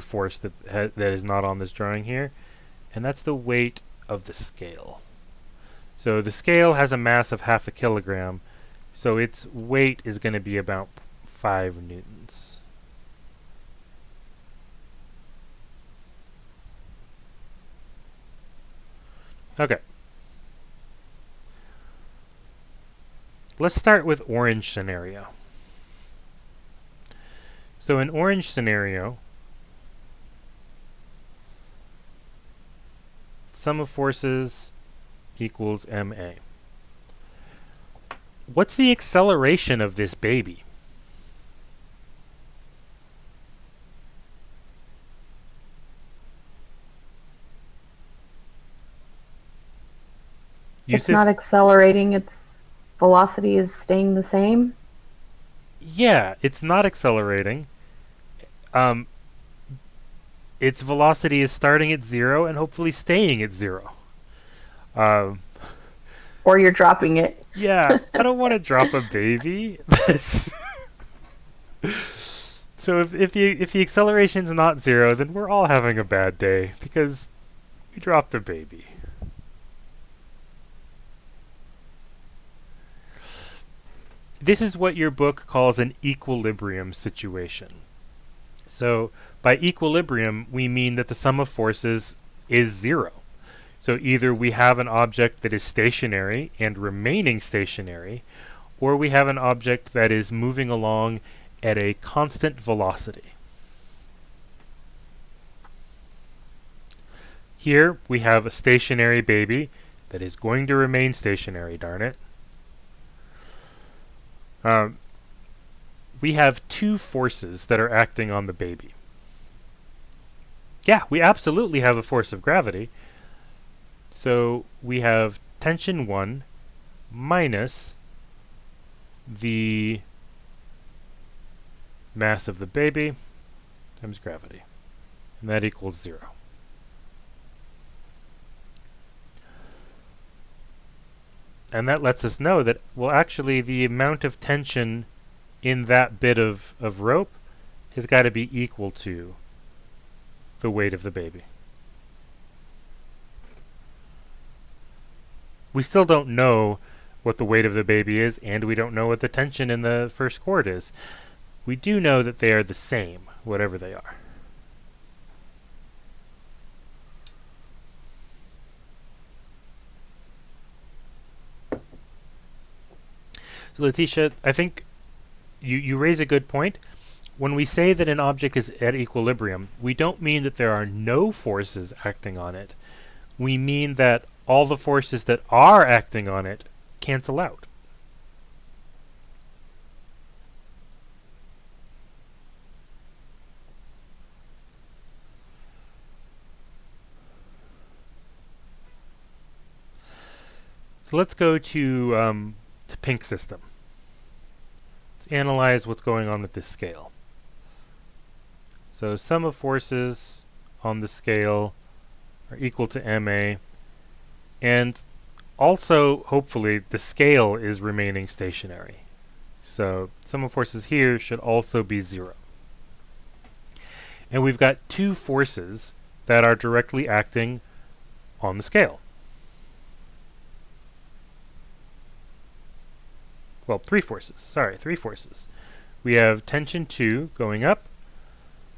force that is not on this drawing here, and that's the weight of the scale. So the scale has a mass of 0.5 kilogram, so its weight is going to be about 5 newtons. Okay. Let's start with orange scenario. So in orange scenario, sum of forces equals ma. What's the acceleration of this baby? It's Yusuf? not accelerating, its velocity is staying the same. Yeah, it's not accelerating. Um, its velocity is starting at 0 and hopefully staying at 0. Um, Or you're dropping it. yeah, I don't want to drop a baby. So if the acceleration's not 0, then we're all having a bad day because we dropped a baby. This is what your book calls an equilibrium situation. So by equilibrium, we mean that the sum of forces is 0. So either we have an object that is stationary and remaining stationary, or we have an object that is moving along at a constant velocity. Here we have a stationary baby that is going to remain stationary, darn it. We have two forces that are acting on the baby. Yeah, we absolutely have a force of gravity. So we have tension 1 minus the mass of the baby times gravity. And that equals 0. And that lets us know that, well, actually, the amount of tension in that bit of rope has got to be equal to the weight of the baby. We still don't know what the weight of the baby is, and we don't know what the tension in the first chord is. We do know that they are the same, whatever they are. So Letitia, I think you raise a good point. When we say that an object is at equilibrium, we don't mean that there are no forces acting on it. We mean that all the forces that are acting on it cancel out. So let's go to pink system. Let's analyze what's going on with this scale. So sum of forces on the scale are equal to ma, and also, hopefully, the scale is remaining stationary. So sum of forces here should also be 0. And we've got two forces that are directly acting on the scale. Well, three forces. We have tension 2 going up.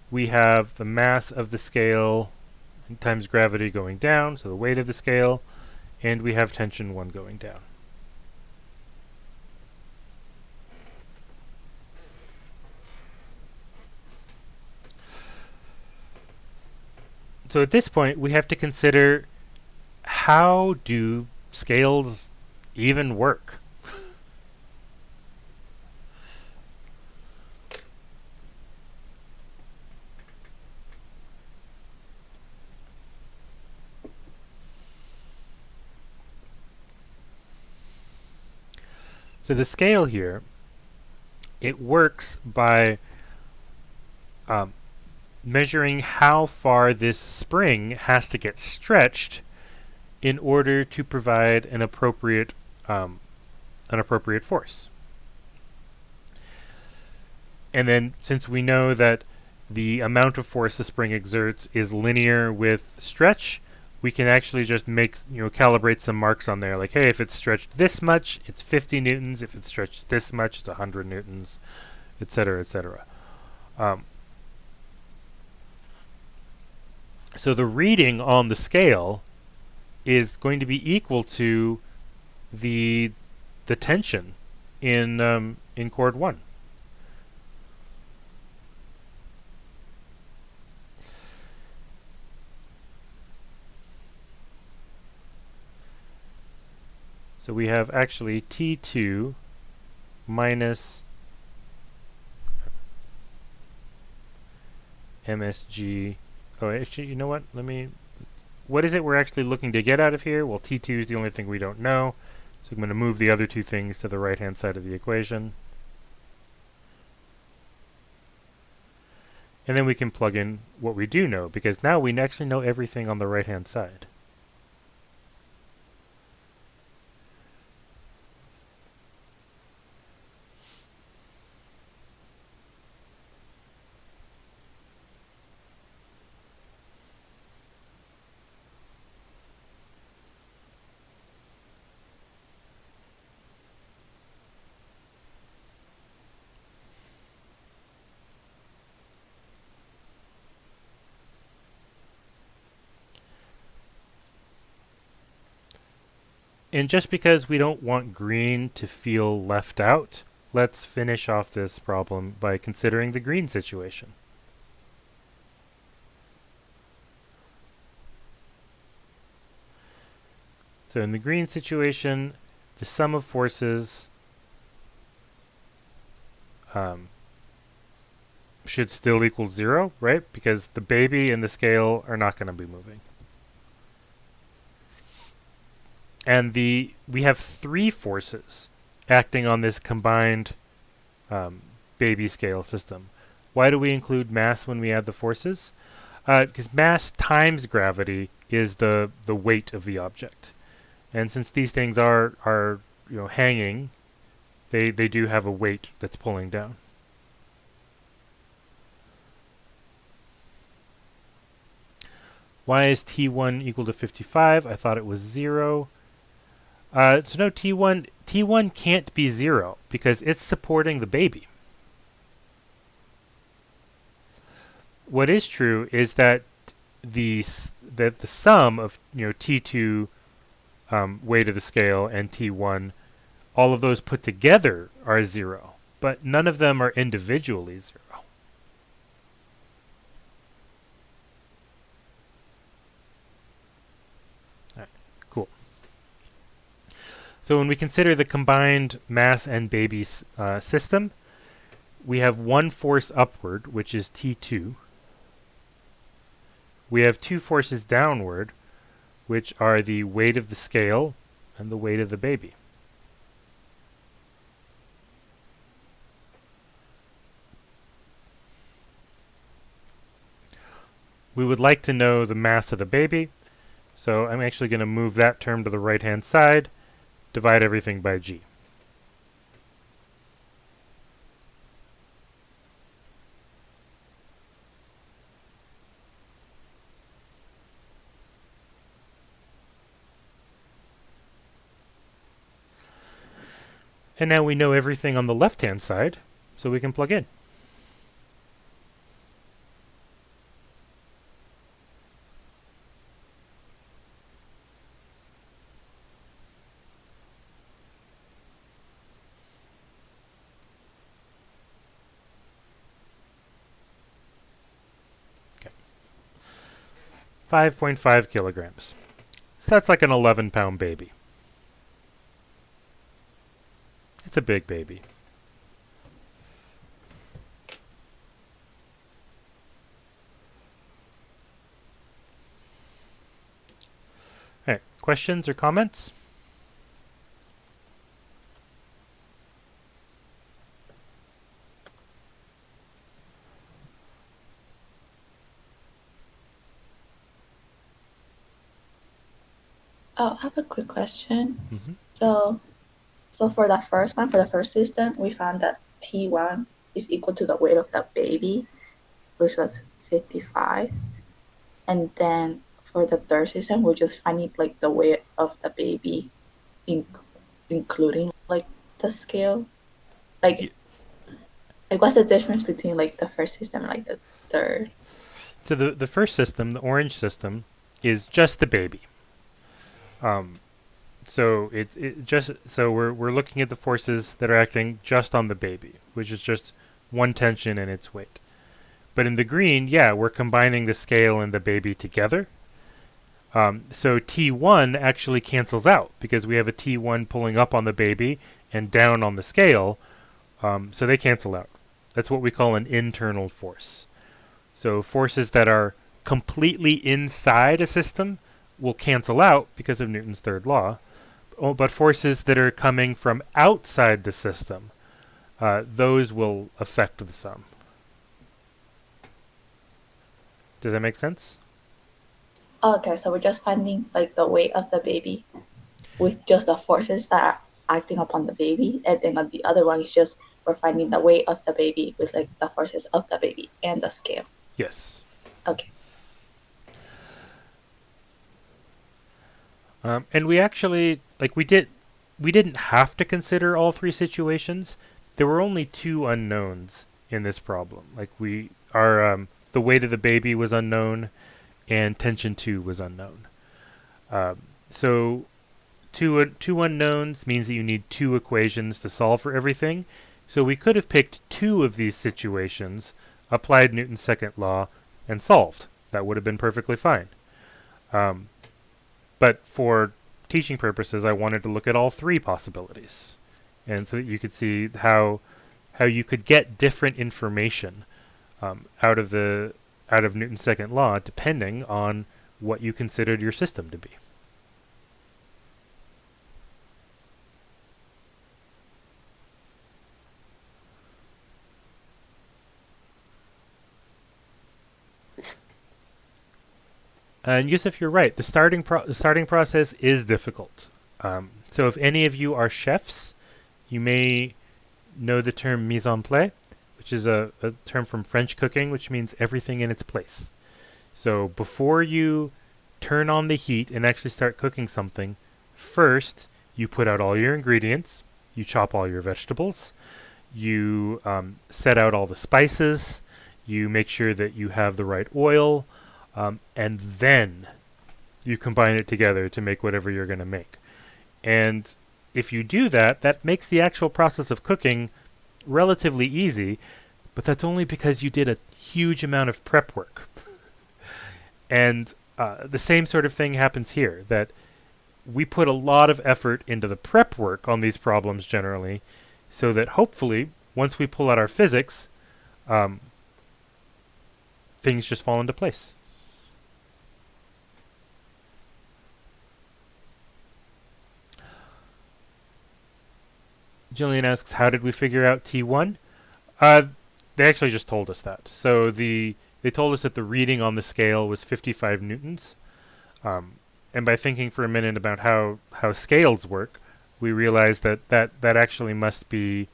We have the mass of the scale times gravity going down, so the weight of the scale, and we have tension 1 going down. So at this point, we have to consider, how do scales even work? So the scale here, it works by measuring how far this spring has to get stretched in order to provide an appropriate force. And then, since we know that the amount of force the spring exerts is linear with stretch, we can actually just calibrate some marks on there, like, hey, if it's stretched this much, it's 50 newtons. If it's stretched this much, it's 100 newtons, etc., etc. So the reading on the scale is going to be equal to the tension in chord 1. So we have actually T2 minus MSG. Oh, actually, you know what? Let me what is it we're actually looking to get out of here? Well, T2 is the only thing we don't know. So I'm going to move the other two things to the right-hand side of the equation. And then we can plug in what we do know, because now we actually know everything on the right-hand side. And just because we don't want green to feel left out, let's finish off this problem by considering the green situation. So in the green situation, the sum of forces should still equal 0, right? Because the baby and the scale are not going to be moving. And we have 3 forces acting on this combined baby scale system. Why do we include mass when we add the forces? Because mass times gravity is the weight of the object. And since these things are hanging, they do have a weight that's pulling down. Why is T1 equal to 55? I thought it was 0. So no, T1 can't be 0 because it's supporting the baby. What is true is that the sum of T2 weight of the scale and T1, all of those put together are 0, but none of them are individually 0. All right, cool. So when we consider the combined mass and baby system, we have one force upward, which is T2. We have 2 forces downward, which are the weight of the scale and the weight of the baby. We would like to know the mass of the baby, so I'm actually going to move that term to the right-hand side, divide everything by g. And now we know everything on the left-hand side, so we can plug in. Okay. 5.5 kilograms. So that's like an 11-pound baby. It's a big baby. All right, questions or comments? Oh, I have a quick question. Mhm. So for the first one, for the first system, we found that T1 is equal to the weight of the baby, which was 55. And then for the third system, we're just finding like the weight of the baby, including like the scale. Like, like what's the difference between like the first system and like the third? So the first system, the orange system, is just the baby. So we're looking at the forces that are acting just on the baby, which is just one tension and its weight. But in the green, yeah, we're combining the scale and the baby together. So T1 actually cancels out because we have a T1 pulling up on the baby and down on the scale, so they cancel out. That's what we call an internal force. So forces that are completely inside a system will cancel out because of Newton's third law, but forces that are coming from outside the system, those will affect the sum. Does that make sense? Okay, so we're just finding like the weight of the baby with just the forces that are acting upon the baby, and then on the other one is just we're finding the weight of the baby with like the forces of the baby and the scale. Yes. Okay. And we actually, like, we didn't have to consider all three situations. There were only two unknowns in this problem. Like, the weight of the baby was unknown, and tension 2 was unknown. So two unknowns means that you need two equations to solve for everything. So we could have picked two of these situations, applied Newton's second law, and solved. That would have been perfectly fine. But for teaching purposes, I wanted to look at all three possibilities, and so that you could see how you could get different information out of Newton's second law, depending on what you considered your system to be. And Yusuf, you're right. The starting process is difficult. So if any of you are chefs, you may know the term mise en place, which is a term from French cooking, which means everything in its place. So before you turn on the heat and actually start cooking something, first you put out all your ingredients, you chop all your vegetables, you set out all the spices, you make sure that you have the right oil, and then you combine it together to make whatever you're going to make. And if you do that, that makes the actual process of cooking relatively easy, but that's only because you did a huge amount of prep work. And the same sort of thing happens here, that we put a lot of effort into the prep work on these problems generally, so that hopefully, once we pull out our physics, things just fall into place. Jillian asks, how did we figure out T1? They actually just told us that. So they told us that the reading on the scale was 55 newtons. And by thinking for a minute about how scales work, we realized that actually must be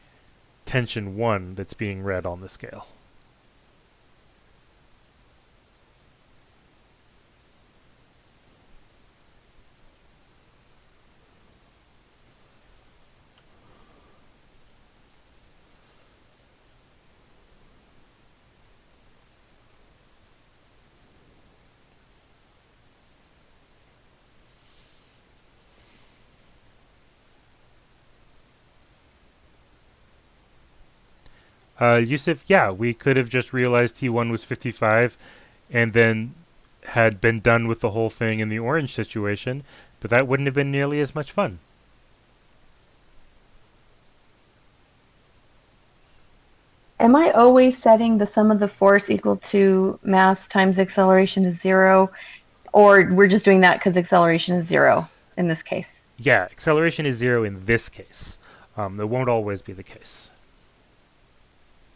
tension 1 that's being read on the scale. Yusuf, yeah, we could have just realized T1 was 55 and then had been done with the whole thing in the orange situation, but that wouldn't have been nearly as much fun. Am I always setting the sum of the force equal to mass times acceleration is 0? Or we're just doing that because acceleration is 0 in this case? Yeah, acceleration is 0 in this case. That won't always be the case.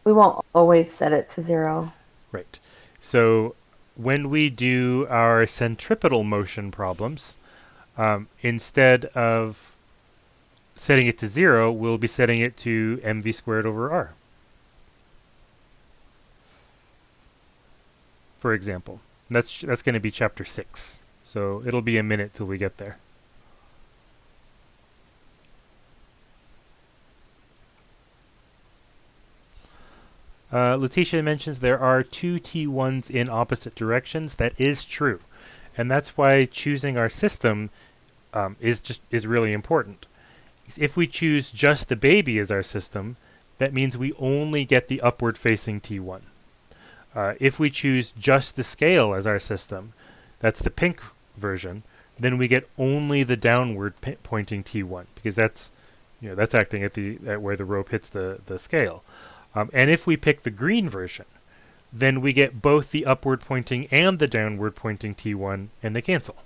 We won't always set it to 0. Right. So when we do our centripetal motion problems, instead of setting it to 0, we'll be setting it to mv squared over r. For example. That's going to be chapter 6. So it'll be a minute till we get there. Letitia mentions there are two T1s in opposite directions. That is true. And that's why choosing our system is really important. If we choose just the baby as our system, that means we only get the upward facing T1. If we choose just the scale as our system, that's the pink version, then we get only the downward pointing T1, because that's acting at where the rope hits the scale. And if we pick the green version, then we get both the upward pointing and the downward pointing T1, and they cancel.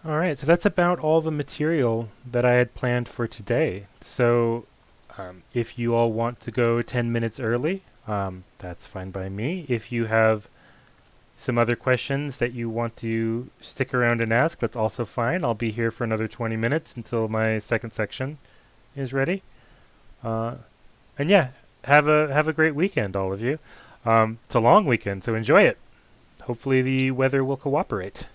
All right, so that's about all the material that I had planned for today. So if you all want to go 10 minutes early, that's fine by me. If you have some other questions that you want to stick around and ask, that's also fine. I'll be here for another 20 minutes until my second section is ready. And yeah, have a great weekend, all of you. It's a long weekend, so enjoy it. Hopefully the weather will cooperate.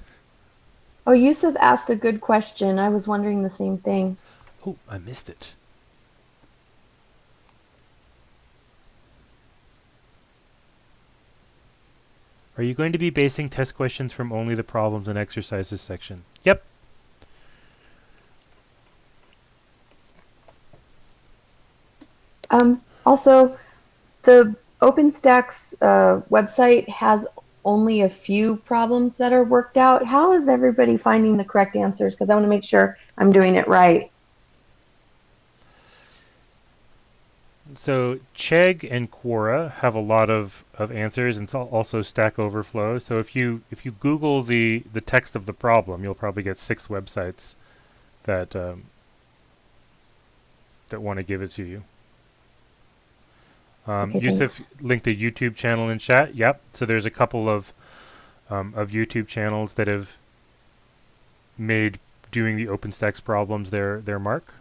Oh, Yusuf asked a good question. I was wondering the same thing. Oh, I missed it. Are you going to be basing test questions from only the problems and exercises section? Yep. Also, the OpenStack's website has only a few problems that are worked out. How is everybody finding the correct answers? Because I want to make sure I'm doing it right. So Chegg and Quora have a lot of answers, and it's also Stack Overflow. So if you Google the text of the problem, you'll probably get 6 websites that that want to give it to you. Okay, Yusuf thanks. linked the YouTube channel in chat. Yep. So there's a couple of YouTube channels that have made doing the OpenStax problems their mark.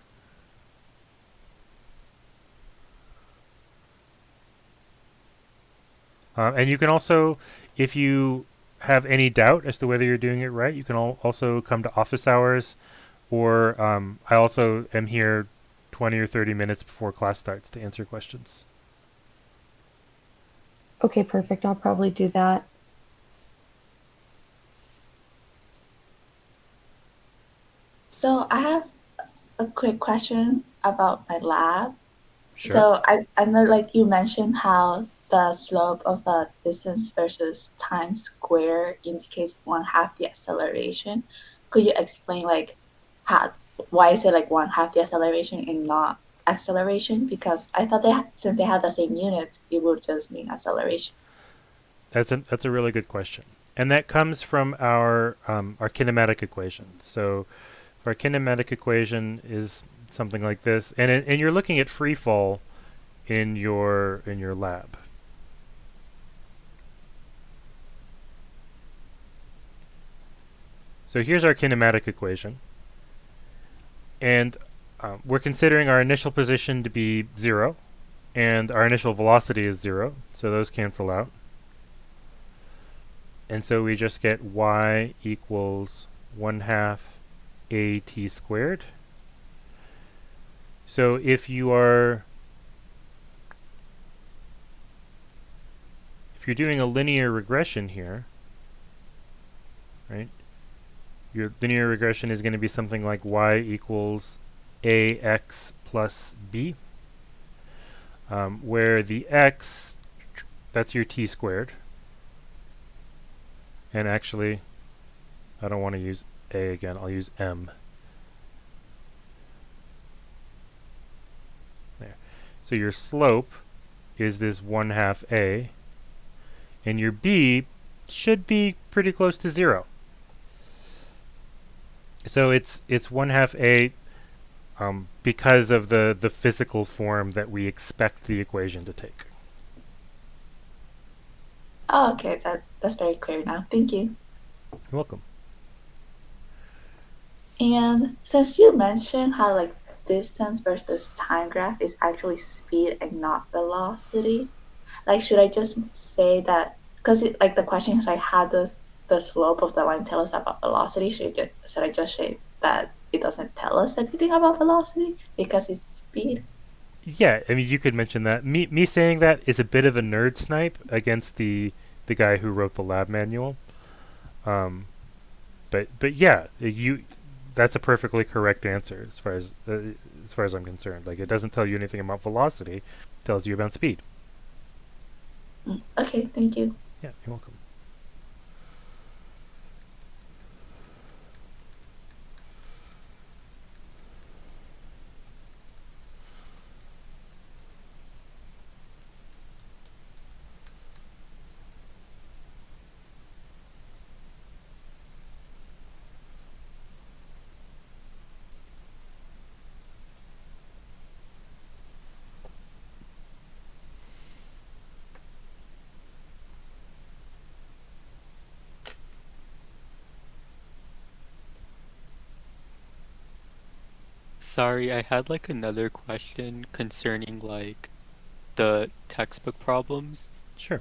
And you can also, if you have any doubt as to whether you're doing it right, you can also come to office hours, or I also am here 20 or 30 minutes before class starts to answer questions. Okay, perfect. I'll probably do that. So I have a quick question about my lab. Sure. So I know like you mentioned how the slope of a distance versus time square indicates one half the acceleration. Could you explain like how why is it like one half the acceleration and not acceleration? Because I thought since they have the same units, it would just mean acceleration. That's a really good question, and that comes from our kinematic equation. So, our kinematic equation is something like this, and you're looking at free fall in your lab. So here's our kinematic equation, and we're considering our initial position to be 0, and our initial velocity is 0, so those cancel out. And so we just get y equals 1/2 at squared. So if you're doing a linear regression here, right? Your linear regression is going to be something like y equals ax plus b, where the x, that's your t squared. And actually, I don't want to use a again. I'll use m. There. So your slope is this 1/2 a, and your b should be pretty close to 0. So it's 1/2 a because of the physical form that we expect the equation to take. Oh, okay, that's very clear now. Thank you. You're welcome. And since you mentioned how like distance versus time graph is actually speed and not velocity, like should I just say that because like the question is like how does the slope of the line tell us about velocity? Should I just say that it doesn't tell us anything about velocity because it's speed? Yeah, I mean, you could mention that. Me saying that is a bit of a nerd snipe against the guy who wrote the lab manual. But yeah, that's a perfectly correct answer as far as I'm concerned. Like, it doesn't tell you anything about velocity; it tells you about speed. Okay, thank you. Yeah, you're welcome. Sorry, I had like another question concerning like the textbook problems. Sure.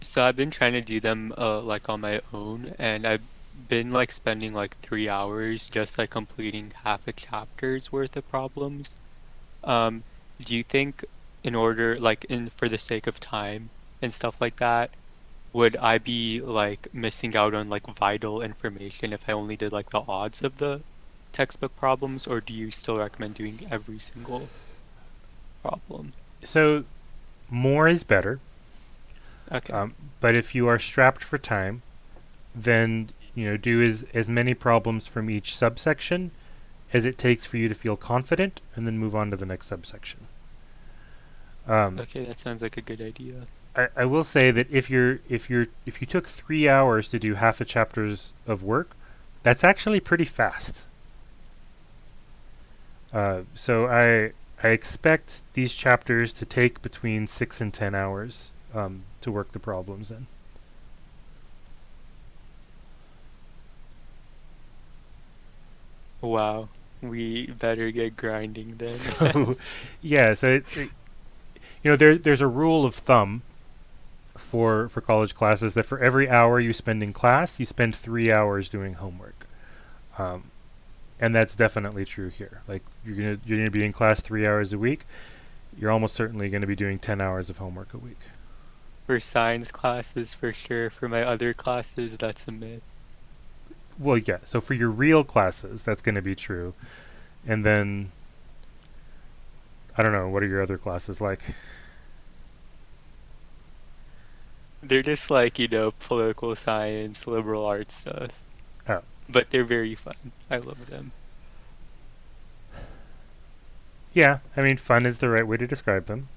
So I've been trying to do them like on my own, and I've been like spending like 3 hours just like completing half a chapter's worth of problems. Um, do you think in order like in for the sake of time and stuff like that, would I be like missing out on like vital information if I only did like the odds of the textbook problems, or do you still recommend doing every single problem? So more is better. Okay. But if you are strapped for time, then do as many problems from each subsection as it takes for you to feel confident, and then move on to the next subsection. Okay, that sounds like a good idea. I will say that if you took 3 hours to do half a chapter's of work, that's actually pretty fast. So I expect these chapters to take between 6 and 10 hours to work the problems in. Wow, we better get grinding then. So, yeah. So there's a rule of thumb for college classes that for every hour you spend in class, you spend 3 hours doing homework. And that's definitely true here. Like you're gonna be in class 3 hours a week. You're almost certainly going to be doing 10 hours of homework a week. For science classes, for sure. For my other classes, that's a myth. Well, yeah. So for your real classes, that's going to be true. And then, I don't know, what are your other classes like? They're just like, political science, liberal arts stuff. Oh. But they're very fun. I love them. Yeah, I mean, fun is the right way to describe them.